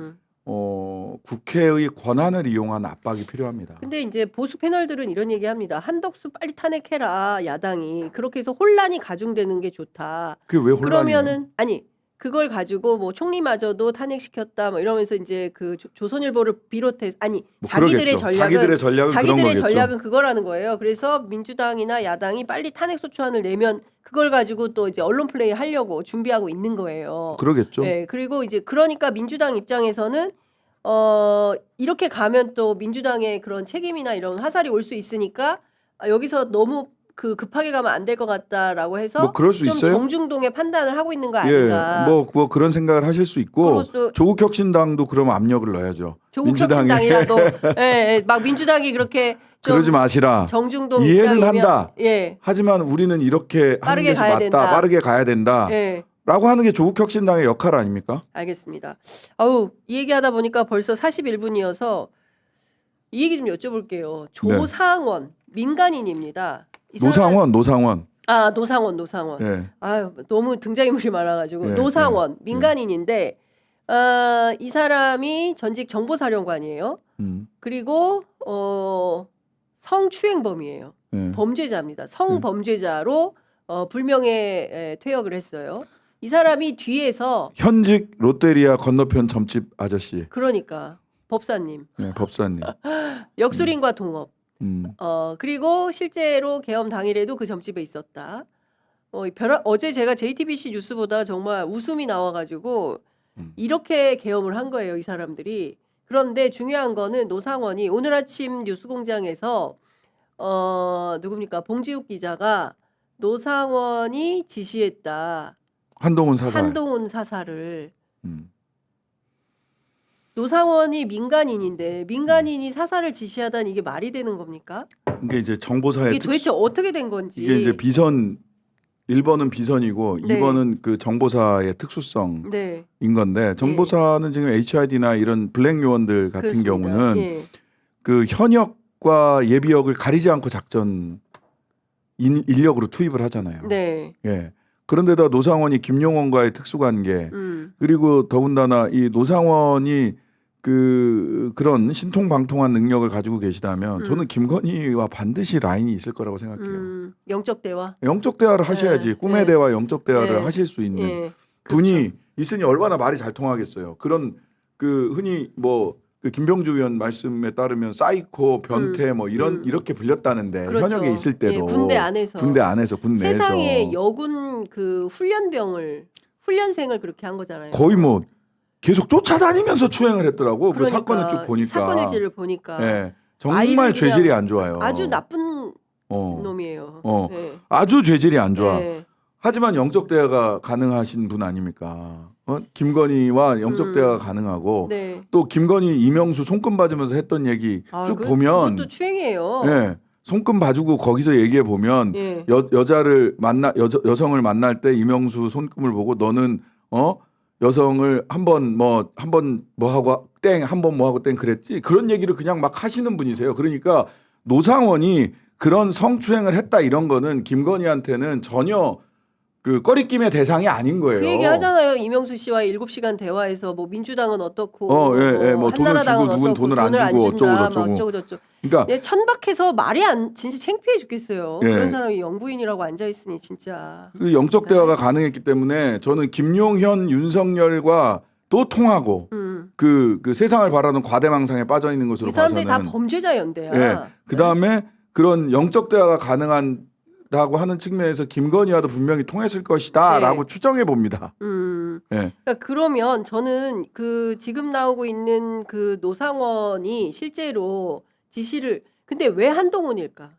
국회의 권한을 이용한 압박이 필요합니다. 근데 이제 보수 패널들은 이런 얘기합니다. 한덕수 빨리 탄핵해라 야당이 그렇게 해서 혼란이 가중되는 게 좋다. 그게 왜 혼란이에요? 그러면은 아니 그걸 가지고 뭐 총리마저도 탄핵시켰다 뭐 이러면서 이제 그 조선일보를 비롯해 아니 뭐 자기들의 그러겠죠. 전략은 그런 거겠죠. 전략은 그거라는 거예요. 그래서 민주당이나 야당이 빨리 탄핵 소추안을 내면 그걸 가지고 또 이제 언론 플레이 하려고 준비하고 있는 거예요. 그러겠죠. 네, 그리고 이제 그러니까 민주당 입장에서는 이렇게 가면 또 민주당의 그런 책임이나 이런 화살이 올 수 있으니까 여기서 너무 그 급하게 가면 안 될 것 같다라고 해서 뭐 그럴 수 좀 있어요. 정중동의 판단을 하고 있는 거 예, 아닌가? 뭐 그런 생각을 하실 수 있고 그로써 조국혁신당도 그럼 압력을 넣어야죠. 조국혁신당이라도 예, 막 민주당이 그렇게 좀 그러지 마시라. 정중동 이해는 입장이면, 한다. 예, 하지만 우리는 이렇게 하는 빠르게 것이 가야 맞다. 된다. 빠르게 가야 된다. 예. 라고 하는 게 조국혁신당의 역할 아닙니까? 알겠습니다. 아우 이 얘기하다 보니까 벌써 41분이어서 이 얘기 좀 여쭤볼게요. 조상원 민간인입니다. 이 사람- 노상원. 아 노상원. 예. 아유 너무 등장인물이 많아가지고 네, 노상원 민간인인데 이 사람이 전직 정보사령관이에요. 그리고 성추행범이에요. 예. 범죄자입니다. 성범죄자로 불명예 퇴역을 했어요. 이 사람이 뒤에서 현직 롯데리아 건너편 점집 아저씨. 그러니까 법사님, 예, 법사님. 역술인과 동업. 음. 그리고 실제로 계엄 당일에도 그 점집에 있었다. 어제 제가 JTBC 뉴스 보다 정말 웃음이 나와가지고 이렇게 계엄을 한 거예요, 이 사람들이. 그런데 중요한 거는 노상원이 오늘 아침 뉴스공장에서 누굽니까? 봉지욱 기자가 노상원이 지시했다. 한동훈 사살을. 노상원이 민간인인데 민간인이 사살을 지시하다니 이게 말이 되는 겁니까? 이게 이제 정보사의 이게 도대체 어떻게 된 건지. 이게 이제 비선 1번은 비선이고 네. 2번은 그 정보사의 특수성인 네. 건데 정보사는 지금 HID나 이런 블랙 요원들 같은 그렇습니다. 경우는 예. 그 현역과 예비역을 가리지 않고 작전 인력으로 투입을 하잖아요. 네. 예. 그런데다 노상원이 김용원과의 특수관계 그리고 더군다나 이 노상원이 그런 신통방통한 능력을 가지고 계시다면 저는 김건희와 반드시 라인이 있을 거라고 생각해요. 영적 대화. 영적 대화를 하셔야지. 네. 꿈의 네. 대화, 영적 대화를 네. 하실 수 있는 예. 분이 있으니 얼마나 말이 잘 통하겠어요. 그런 흔히 뭐 그 김병주 의원 말씀에 따르면 사이코, 변태 뭐 이렇게 불렸다는데 그렇죠. 현역에 있을 때도 예, 군대 안에서 군 내에서 세상에 여군 그 훈련생을 그렇게 한 거잖아요. 거의 뭐 계속 쫓아다니면서 추행을 했더라고. 그 그러니까, 사건을 쭉 보니까. 사건 일지를 보니까 예, 아이를 정말 그냥 죄질이 안 좋아요. 아주 나쁜 어. 놈이에요. 어. 네. 아주 죄질이 안 좋아. 네. 하지만 영적 대화가 가능하신 분 아닙니까? 김건희와 영적 대화가 가능하고 네. 또 김건희 이명수 손금 봐주면서 했던 얘기 쭉 보면 그것도 추행이에요. 예, 손금 봐주고 거기서 얘기해 보면 예. 여성을 만날 때 이명수 손금을 보고 너는 여성을 한 번 뭐 하고 땡 그랬지 그런 얘기를 그냥 막 하시는 분이세요. 그러니까 노상원이 그런 성추행을 했다 이런 거는 김건희한테는 전혀 그 꺼리낌의 대상이 아닌 거예요. 그 얘기 하잖아요. 이명수 씨와 7시간 대화에서 뭐 민주당은 어떻고 뭐 돈을 주고 누군 돈을 안 주고 어쩌고 저쩌고. 그러니까 네, 천박해서 진짜 창피해 죽겠어요. 예. 그런 사람이 영부인이라고 앉아 있으니 진짜. 그 영적 대화가 가능했기 때문에 저는 김용현, 윤석열과 또 통하고 그 세상을 바라는 과대망상에 빠져 있는 것으로 이 사람들이 봐서는 다 범죄자 연대야. 예. 그다음에 그런 영적 대화가 가능하다고 하는 측면에서 김건희와도 분명히 통했을 것이다라고 추정해 봅니다. 예. 그러니까 그러면 저는 그 지금 나오고 있는 그 노상원이 실제로 지시를 근데 왜 한동훈일까?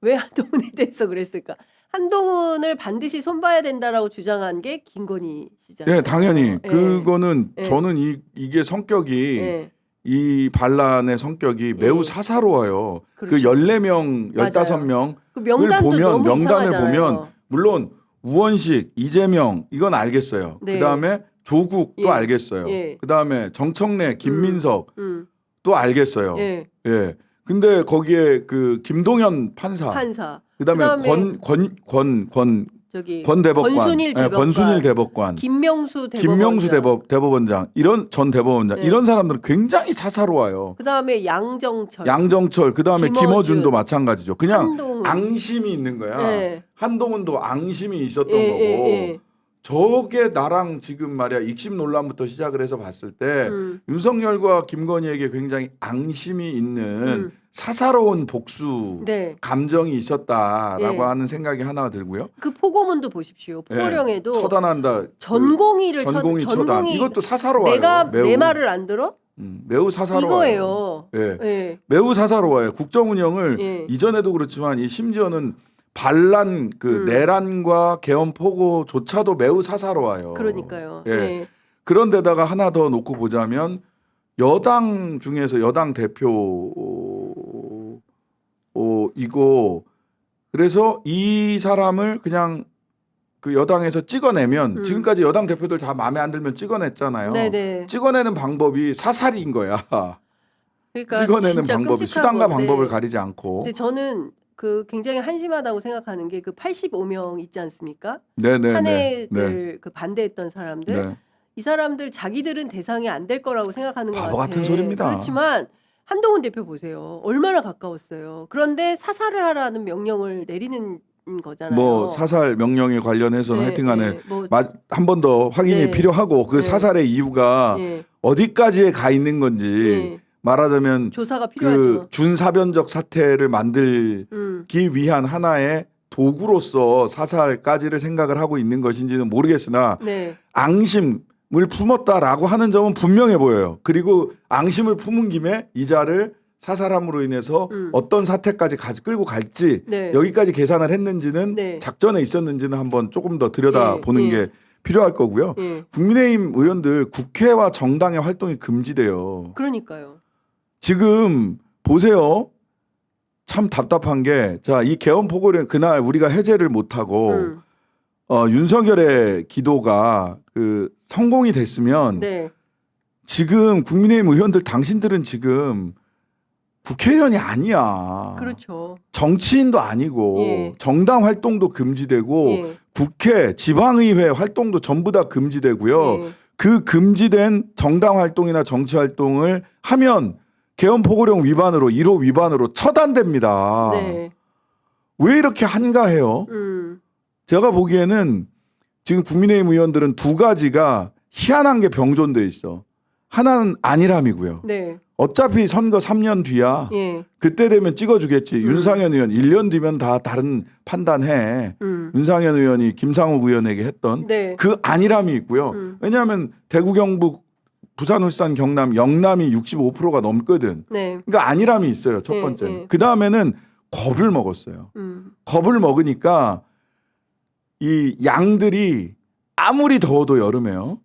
왜 한동훈에 대해서 그랬을까? 한동훈을 반드시 손봐야 된다라고 주장한 게 김건희 씨잖아요. 예, 당연히 예. 그거는 예. 저는 이게 성격이 예. 이 반란의 성격이 매우 예. 사사로워요. 그렇죠. 그 14명, 맞아요. 15명 그 명단도 보면 너무 명단을 이상하잖아요. 보면 물론 우원식, 이재명 이건 알겠어요. 네. 그다음에 조국도 예. 알겠어요. 예. 그다음에 정청래, 김민석 또 알겠어요. 예. 예. 근데 거기에 그 김동연 판사, 그다음에 그다음에 저기 권 대법관, 권순일 대법관, 권순일 대법관, 김명수 김명수 대법원장 이런 전 대법원장 네. 이런 사람들은 굉장히 사사로워요. 그다음에 양정철, 양정철 그다음에 김어준, 김어준도 마찬가지죠. 그냥 한동훈. 앙심이 있는 거야. 네. 한동훈도 앙심이 있었던 예, 거고 예. 저게 나랑 지금 말이야 익심 논란부터 시작을 해서 봤을 때 음. 윤석열과 김건희에게 굉장히 앙심이 있는 사사로운 복수 네. 감정이 있었다라고 예. 하는 생각이 하나 들고요. 그 포고문도 보십시오. 포고령에도 처단한다. 전공의를 전공의 처단. 전공의 이것도 사사로워요. 내가 매우. 내 말을 안 들어? 매우 사사로워요. 이거예요. 예. 예. 매우 사사로워요. 국정 운영을 예. 이전에도 그렇지만 이 심지어는 반란 내란과 개헌 포고조차도 매우 사사로워요. 그러니까요. 예. 예. 그런데다가 하나 더 놓고 보자면 여당 중에서 여당 대표 이거 그래서 이 사람을 그냥 그 여당에서 찍어내면 지금까지 여당 대표들 다 마음에 안 들면 찍어냈잖아요. 네네. 찍어내는 방법이 사살인 거야. 그러니까 찍어내는 진짜 방법이 끔찍한 수단과 건데. 방법을 가리지 않고. 근데 저는 그 굉장히 한심하다고 생각하는 게 그 85명 있지 않습니까? 네네네. 탄핵을 그 반대했던 사람들. 네. 이 사람들 자기들은 대상이 안 될 거라고 생각하는 것 바보 같아. 같은 소리입니다. 그렇지만 한동훈 대표 보세요. 얼마나 가까웠어요. 그런데 사살을 하라는 명령을 내리는 거잖아요. 뭐 사살 명령에 관련해서는 네, 하여튼간에 네, 뭐, 한 번 더 확인이 네. 필요하고 그 네. 사살의 이유가 예, 어디까지에 가 있는 건지 예. 말하자면 조사가 그 필요하죠. 준사변적 사태를 만들기 위한 하나의 도구로서 사살까지를 생각을 하고 있는 것인지는 모르겠으나 네, 앙심을 품었다라고 하는 점은 분명해 보여요. 그리고 앙심을 품은 김에 이자를 사살함으로 인해서 어떤 사태까지 끌고 갈지 네. 여기까지 계산을 했는지는 네. 작전에 있었는지는 한번 조금 더 들여다보는 예, 게 필요할 거고요. 예. 국민의힘 의원들 국회와 정당의 활동이 금지돼요. 그러니까요. 지금 보세요. 참 답답한 게 자, 이 개헌 포고를 그날 우리가 해제를 못 하고 윤석열의 기도가 그 성공이 됐으면 네, 지금 국민의힘 의원들 당신들은 지금 국회의원이 아니야. 그렇죠. 정치인도 아니고 예. 정당 활동도 금지되고 예, 국회, 지방의회 활동도 전부 다 금지되고요. 예. 그 금지된 정당 활동이나 정치 활동을 하면 개헌 포고령 위반으로 1호 위반으로 처단됩니다. 네, 왜 이렇게 한가해요? 제가 보기에는 지금 국민의힘 의원들은 두 가지가 희한한 게 병존돼 있어. 하나는 안일함이고요. 네, 어차피 선거 3년 뒤야. 예. 그때 되면 찍어주겠지. 윤상현 의원 1년 뒤면 다 다른 판단해. 윤상현 의원이 김상욱 의원에게 했던 네. 그 안일함이 있고요. 왜냐하면 대구, 경북, 부산, 울산, 경남, 영남이 65%가 넘거든. 네. 그러니까 안일함이 있어요. 첫 번째. 네. 그 다음에는 겁을 먹었어요. 겁을 먹으니까 이 양들이 아무리 더워도 여름에요.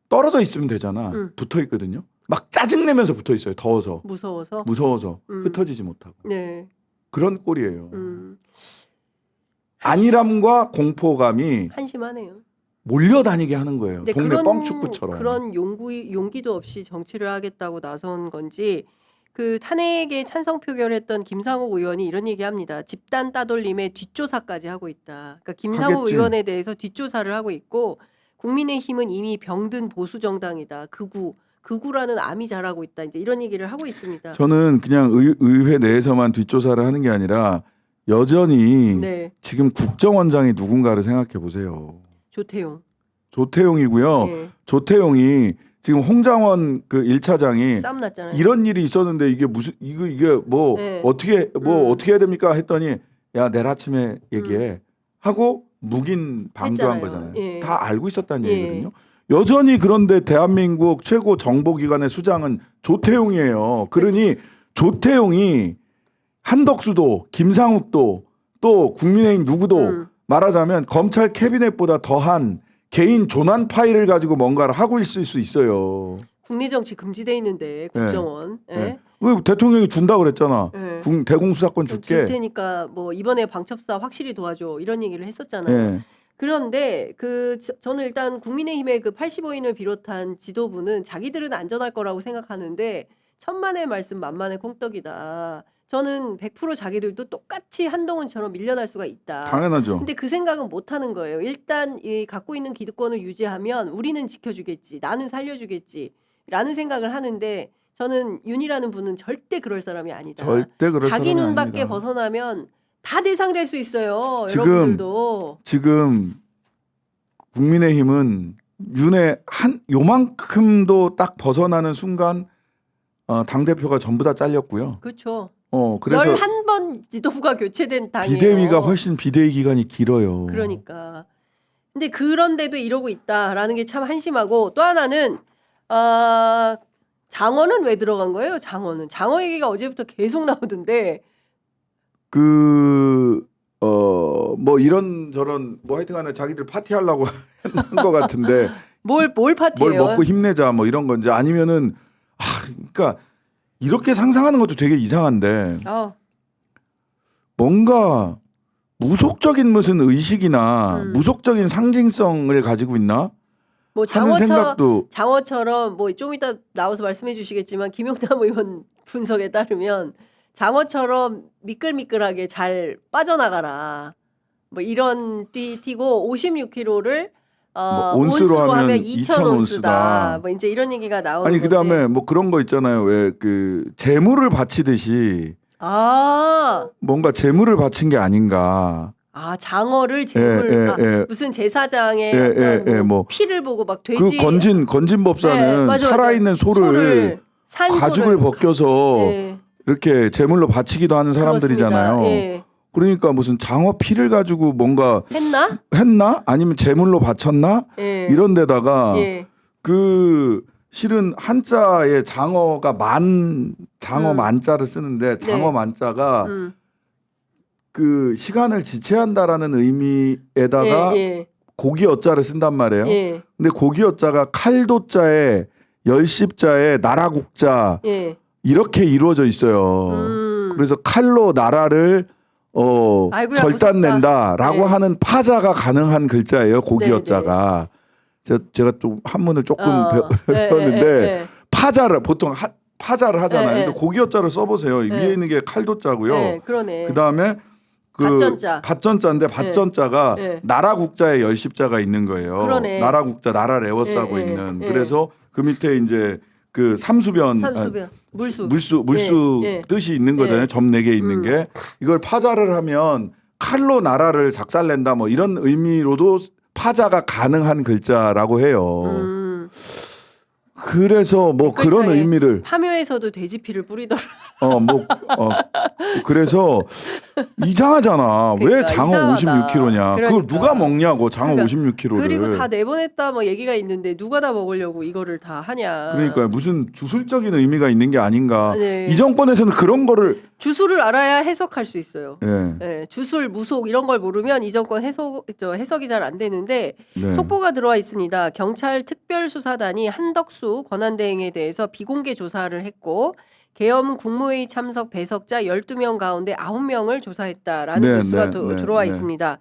떨어져 있으면 되잖아. 붙어 있거든요. 막 짜증내면서 붙어 있어요. 더워서. 무서워서 흩어지지 못하고. 네. 그런 꼴이에요. 안일함과 공포감이 한심하네요. 몰려다니게 하는 거예요. 근데 동네 뻥축구처럼. 그런 용기도 없이 정치를 하겠다고 나선 건지 그 탄핵에 찬성 표결했던 김상욱 의원이 이런 얘기합니다. 집단 따돌림에 뒷조사까지 하고 있다. 그러니까 김상욱 하겠지. 의원에 대해서 뒷조사를 하고 있고 국민의힘은 이미 병든 보수 정당이다. 극우라는 암이 자라고 있다. 이제 이런 얘기를 하고 있습니다. 저는 그냥 의회 내에서만 뒷조사를 하는 게 아니라 여전히 네. 지금 국정원장이 누군가를 생각해 보세요. 조태용. 조태용이고요. 네. 조태용이 지금 홍장원 그 1차장이 싸움 났잖아요. 이런 일이 있었는데 이게 무슨 이게 뭐 네. 어떻게 해야 됩니까 했더니 야 내일 아침에 얘기해 하고 묵인 방조한 했잖아요. 거잖아요. 예. 다 알고 있었다는 예. 얘기거든요. 여전히 그런데 대한민국 최고 정보기관의 수장은 조태용이에요. 그러니 조태용이 한덕수도 김상욱도 또 국민의힘 누구도 말하자면 검찰 캐비넷보다 더한 개인 조난 파일을 가지고 뭔가를 하고 있을 수 있어요. 국내 정치 금지돼 있는데 국정원. 예. 네. 왜 대통령이 준다 그랬잖아. 예. 대공수사권 줄 줄게. 테니까 뭐 이번에 방첩사 확실히 도와줘 이런 얘기를 했었잖아요. 네. 그런데 저는 일단 국민의힘의 그 85인을 비롯한 지도부는 자기들은 안전할 거라고 생각하는데 천만의 말씀 만만의 콩떡이다. 저는 100% 자기들도 똑같이 한동훈처럼 밀려날 수가 있다. 당연하죠. 근데 그 생각은 못 하는 거예요. 일단 이 갖고 있는 기득권을 유지하면 우리는 지켜주겠지, 나는 살려주겠지 라는 생각을 하는데 저는 윤이라는 분은 절대 그럴 사람이 아니다. 절대 그럴 자기 사람이 눈 밖에 아닙니다. 벗어나면 다 대상될 수 있어요. 지금 여러분들도. 지금 국민의힘은 윤의 한 요만큼도 딱 벗어나는 순간 당 대표가 전부 다 잘렸고요. 그렇죠. 그래서 11번 지도부가 교체된 당이에요. 비대위가 훨씬 비대위 기간이 길어요. 그러니까. 근데 그런데도 이러고 있다라는 게 참 한심하고 또 하나는 장어는 왜 들어간 거예요? 장어 얘기가 어제부터 계속 나오던데. 뭐 이런 저런 뭐 하여튼간에 자기들 파티하려고 한 것 같은데 뭘 파티예요? 뭘 먹고 힘내자 뭐 이런 건지 아니면은 그러니까 이렇게 상상하는 것도 되게 이상한데 뭔가 무속적인 무슨 의식이나 무속적인 상징성을 가지고 있나 뭐 하는 생각도 장어처럼 뭐 좀 이따 나와서 말씀해 주시겠지만 김용남 의원 분석에 따르면 장어처럼 미끌미끌하게 잘 빠져나가라. 뭐 이런 띠고 56kg를 뭐 온수로 하면 2,000온수다. 뭐 이제 이런 얘기가 나오는 아니 그다음에 건데. 뭐 그런 거 있잖아요. 왜 그 재물을 바치듯이 뭔가 재물을 바친 게 아닌가. 장어를 재물 무슨 제사장의 어떤 뭐 피를 보고 막 돼지 그 건진법사는 맞아. 살아있는 소를 가죽을 벗겨서 이렇게 제물로 바치기도 하는 사람들이잖아요. 예. 그러니까 무슨 장어 피를 가지고 뭔가 했나? 아니면 제물로 바쳤나? 예. 이런 데다가 예. 그 실은 한자에 장어가 장어 만자를 쓰는데 장어 만자가 그 시간을 지체한다라는 의미에다가 고기 어자를 쓴단 말이에요. 근데 고기 어자가 칼도자에 열십자에 나라국자 이렇게 이루어져 있어요. 그래서 칼로 나라를 아이고야, 절단낸다라고 무섭다. 하는 파자가 가능한 글자예요. 고기 어자가. 제가 또 한문을 조금 배웠는데 파자를 보통 파자를 하잖아요. 근데 고기 어자를 써보세요. 위에 있는 게 칼도자고요. 그러네. 그다음에 밭전자인데 밭전자가 나라국자에 열십자가 있는 거예요. 그러네. 나라국자 나라를 에워싸고 있는. 그래서 그 밑에 이제 그 삼수변 물수 뜻이 있는 거잖아요. 점 4개 있는 게. 이걸 파자를 하면 칼로 나라를 작살낸다 뭐 이런 의미로도 파자가 가능한 글자라고 해요. 그래서 뭐 그런 의미를 파묘에서도 돼지 피를 뿌리더라. 그래서 이상하잖아. 그러니까, 왜 장어 이상하다. 56kg냐? 그걸 누가 먹냐고 장어 56kg를. 그리고 다 내보냈다 뭐 얘기가 있는데 누가 다 먹으려고 이거를 다 하냐. 그러니까 무슨 주술적인 의미가 있는 게 아닌가. 네. 이 정권에서는 그런 거를 주술을 알아야 해석할 수 있어요. 네. 주술, 무속 이런 걸 모르면 이 정권 해석이 잘 안 되는데 네. 속보가 들어와 있습니다. 경찰 특별수사단이 한덕수 권한대행에 대해서 비공개 조사를 했고 계엄 국무회의 참석 배석자 12명 가운데 9명을 조사했다라는 뉴스가 들어와 있습니다.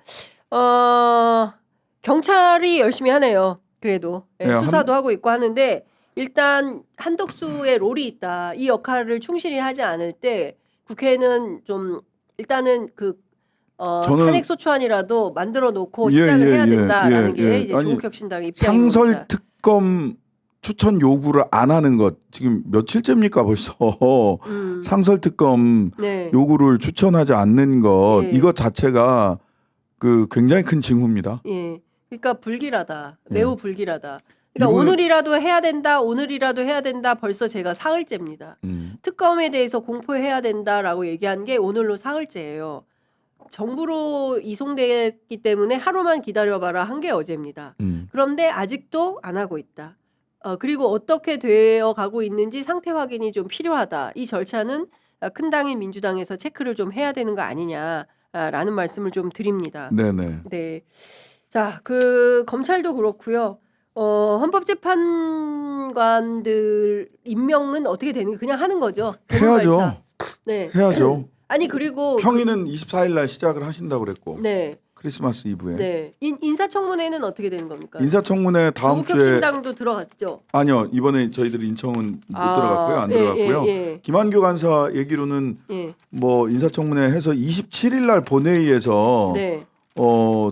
경찰이 열심히 하네요. 그래도 수사도 하고 있고 하는데 일단 한덕수의 롤이 있다. 이 역할을 충실히 하지 않을 때 국회는 좀 일단은 탄핵 소추안이라도 만들어 놓고 시작을 해야 된다라는 게 이제 조국혁신당의 입장입니다. 상설 특검 추천 요구를 안 하는 것 지금 며칠째입니까 벌써 상설 특검 요구를 추천하지 않는 것 이것 자체가 그 굉장히 큰 징후입니다. 그러니까 불길하다. 매우 불길하다. 그러니까 오늘이라도 해야 된다. 벌써 제가 사흘째입니다. 특검에 대해서 공포해야 된다라고 얘기한 게 오늘로 사흘째예요. 정부로 이송됐기 때문에 하루만 기다려봐라 한 게 어제입니다. 그런데 아직도 안 하고 있다. 그리고 어떻게 되어 가고 있는지 상태 확인이 좀 필요하다. 이 절차는 큰 당인 민주당에서 체크를 좀 해야 되는 거 아니냐라는 말씀을 좀 드립니다. 네네. 네. 자, 검찰도 그렇고요. 헌법재판관들 임명은 어떻게 되는 게 그냥 하는 거죠. 해야죠. 네. 해야죠. 아니 그리고 평의는 24일 날 시작을 하신다고 그랬고. 네. 크리스마스 이브에. 네. 인사청문회는 어떻게 되는 겁니까? 인사청문회 다음 주에 조국혁신당도 들어갔죠. 아니요 이번에 저희들이 인청은 못 들어갔고요 안 예, 들어갔고요. 예. 김한교 간사 얘기로는 예. 뭐 인사청문회 해서 27일 날 본회의에서 네.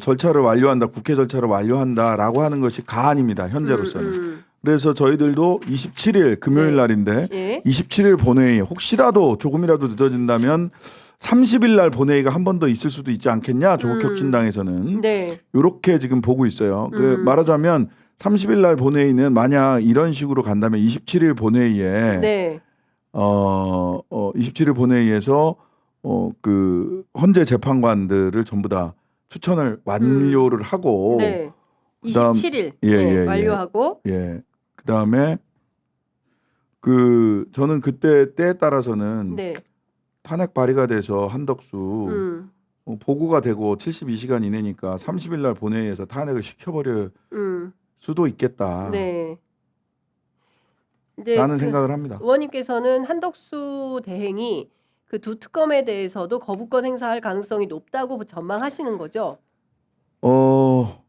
절차를 완료한다 국회 절차를 완료한다라고 하는 것이 가안입니다 현재로서는. 그래서 저희들도 27일 금요일 네. 날인데 예. 27일 본회의 혹시라도 조금이라도 늦어진다면 30일 날 본회의가 한 번 더 있을 수도 있지 않겠냐 조국혁신당에서는 네. 이렇게 지금 보고 있어요. 그 말하자면 30일 날 본회의는 만약 이런 식으로 간다면 27일 본회의에 네. 27일 본회의에서 그 헌재 재판관들을 전부 다 추천을 완료를 하고 네. 그다음- 27일 예. 완료하고 그다음에 저는 그때 때에 따라서는 네. 탄핵 발의가 돼서 한덕수 보고가 되고 72시간 이내니까 30일 날 본회의에서 탄핵을 시켜버릴 수도 있겠다. 네. 이제 라는 생각을 합니다. 의원님께서는 한덕수 대행이 그 두 특검에 대해서도 거부권 행사할 가능성이 높다고 전망하시는 거죠?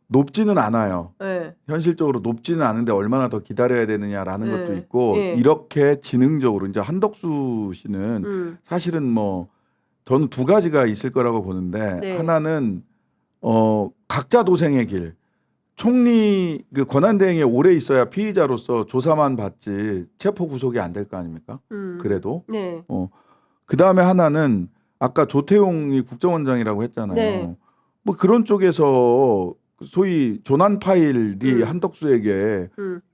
높지는 않아요. 네. 현실적으로 높지는 않은데 얼마나 더 기다려야 되느냐라는 네. 것도 있고 네. 이렇게 지능적으로 이제 한덕수 씨는 사실은 뭐 저는 두 가지가 있을 거라고 보는데 네. 하나는 각자 도생의 길. 총리 그 권한대행에 오래 있어야 피의자로서 조사만 받지 체포 구속이 안 될 거 아닙니까? 그래도 네. 그 다음에 하나는 아까 조태용이 국정원장이라고 했잖아요. 네. 뭐 그런 쪽에서 소위 조난 파일이 한덕수에게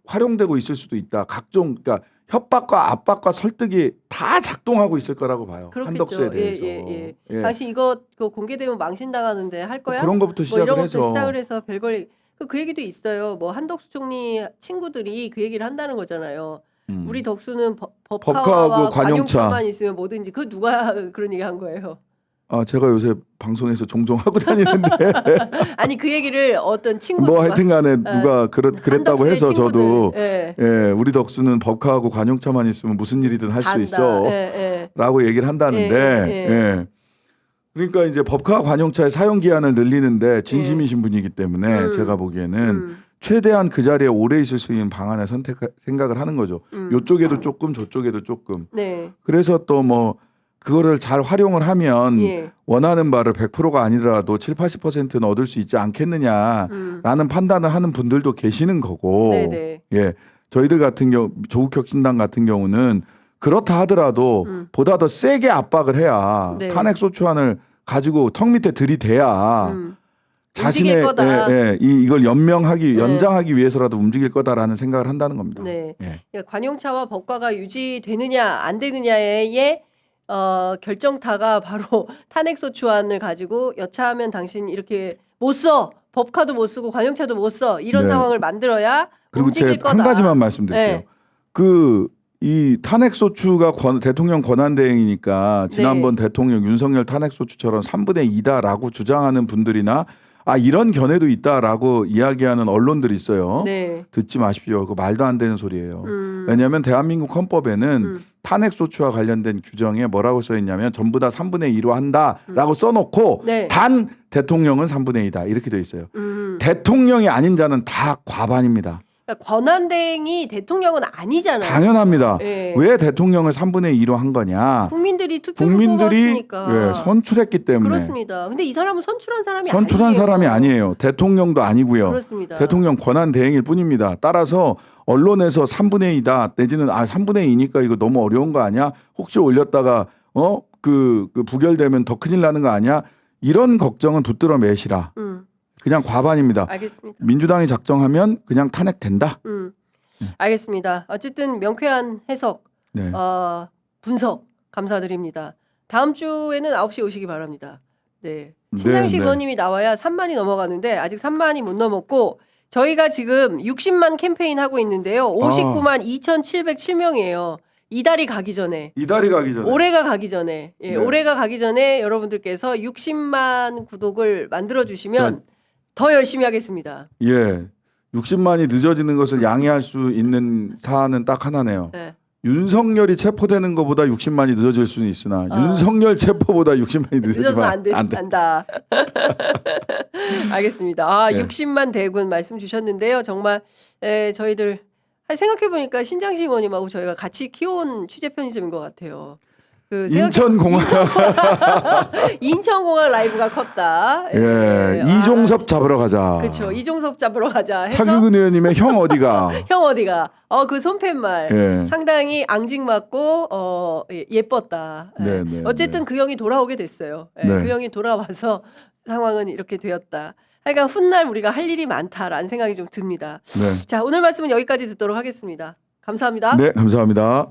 활용되고 있을 수도 있다. 각종 그러니까 협박과 압박과 설득이 다 작동하고 있을 거라고 봐요. 그렇겠죠. 한덕수에 대해서. 예. 당신 이거 그거 공개되면 망신당하는데 할 거야? 그런 것부터 뭐 시작을 이런 해서 것부터 시작을 해서 별걸 그 얘기도 있어요. 뭐 한덕수 총리 친구들이 그 얘기를 한다는 거잖아요. 우리 덕수는 법카와 법카하고 관용차만 있으면 뭐든지 그 누가 그런 얘기 한 거예요. 제가 요새 방송에서 종종 하고 다니는데 아니 그 얘기를 어떤 친구 뭐 하여튼간에 누가 그랬다고 한덕수의 해서 친구들. 저도 예. 우리 덕수는 법카하고 관용차만 있으면 무슨 일이든 할 수 다 있어 한다. 예. 라고 얘기를 한다는데 그러니까 이제 법카 관용차의 사용 기한을 늘리는데 진심이신 분이기 때문에 제가 보기에는 최대한 그 자리에 오래 있을 수 있는 방안을 생각을 하는 거죠. 요쪽에도 조금 저쪽에도 조금. 네. 그래서 또 뭐 그거를 잘 활용을 하면 예. 원하는 바를 100%가 아니더라도 7, 80%는 얻을 수 있지 않겠느냐라는 판단을 하는 분들도 계시는 거고. 네네. 예. 저희들 같은 경우 조국혁신당 같은 경우는 그렇다 하더라도 보다 더 세게 압박을 해야 네. 탄핵 소추안을 가지고 턱 밑에 들이대야 자신의 거다. 이걸 연장하기 위해서라도 움직일 거다라는 생각을 한다는 겁니다. 네. 예. 그러니까 관용차와 법과가 유지되느냐 안 되느냐의 결정타가 바로 탄핵소추안을 가지고 여차하면 당신 이렇게 못 써. 법카도 못 쓰고 관용차도 못 써. 이런 네. 상황을 만들어야 그리고 움직일 제가 거다. 한 가지만 말씀드릴게요. 네. 이 탄핵소추가 대통령 권한대행이니까 지난번 대통령 윤석열 탄핵소추처럼 3분의 2다라고 주장하는 분들이나 이런 견해도 있다라고 이야기하는 언론들이 있어요. 네. 듣지 마십시오. 그거 말도 안 되는 소리예요. 왜냐하면 대한민국 헌법에는 탄핵소추와 관련된 규정에 뭐라고 써 있냐면 전부 다 3분의 2로 한다라고 써놓고 네. 단 대통령은 3분의 2다 이렇게 돼 있어요. 대통령이 아닌 자는 다 과반입니다. 그러니까 권한대행이 대통령은 아니잖아요. 당연합니다. 예. 왜 대통령을 3분의 2로 한 거냐? 국민들이 투표로 국민들이 뽑았으니까. 선출했기 때문에. 그렇습니다. 근데 이 사람은 선출한 사람이 선출한 아니에요. 사람이 아니에요. 대통령도 아니고요. 그렇습니다. 대통령 권한 대행일 뿐입니다. 따라서 언론에서 3분의 2다 내지는 3분의 2니까 이거 너무 어려운 거 아니야? 혹시 올렸다가 그 부결되면 더 큰일 나는 거 아니야? 이런 걱정은 붙들어 매시라. 그냥 과반입니다. 알겠습니다. 민주당이 작정하면 그냥 탄핵된다. 알겠습니다. 어쨌든 명쾌한 해석, 네. 분석 감사드립니다. 다음 주에는 9시에 오시기 바랍니다. 네. 신장식 의원님이 나와야 3만이 넘어가는데 아직 3만이 못 넘었고 저희가 지금 60만 캠페인 하고 있는데요. 59만 2,707명이에요. 이달이 가기 전에. 이달이 가기 전에. 올해가 가기 전에. 예, 네. 올해가 가기 전에 여러분들께서 60만 구독을 만들어 주시면 더 열심히 하겠습니다. 예. 60만이 늦어지는 것을 양해할 수 있는 사안은 딱 하나네요. 네. 윤석열이 체포되는 것보다 60만이 늦어질 수는 있으나 윤석열 체포보다 60만이 늦어서 늦어지면 안 된다. 알겠습니다. 아, 네. 60만 대군 말씀 주셨는데요. 정말 저희들 생각해 보니까 신장식 의원님하고 저희가 같이 키워온 취재 편의점인 것 같아요. 그 인천공항 인천공항 라이브가 컸다. 예, 이종섭 잡으러 가자. 그렇죠. 이종섭 잡으러 가자 해서 차규근 의원님의 형 어디가? 형 어디가? 그 손팻말 예. 상당히 앙증맞고 예뻤다. 예. 네, 네, 어쨌든 네. 그 형이 돌아오게 됐어요. 예, 네. 그 형이 돌아와서 상황은 이렇게 되었다. 하여간 훗날 우리가 할 일이 많다라는 생각이 좀 듭니다. 네. 자, 오늘 말씀은 여기까지 듣도록 하겠습니다. 감사합니다. 네, 감사합니다.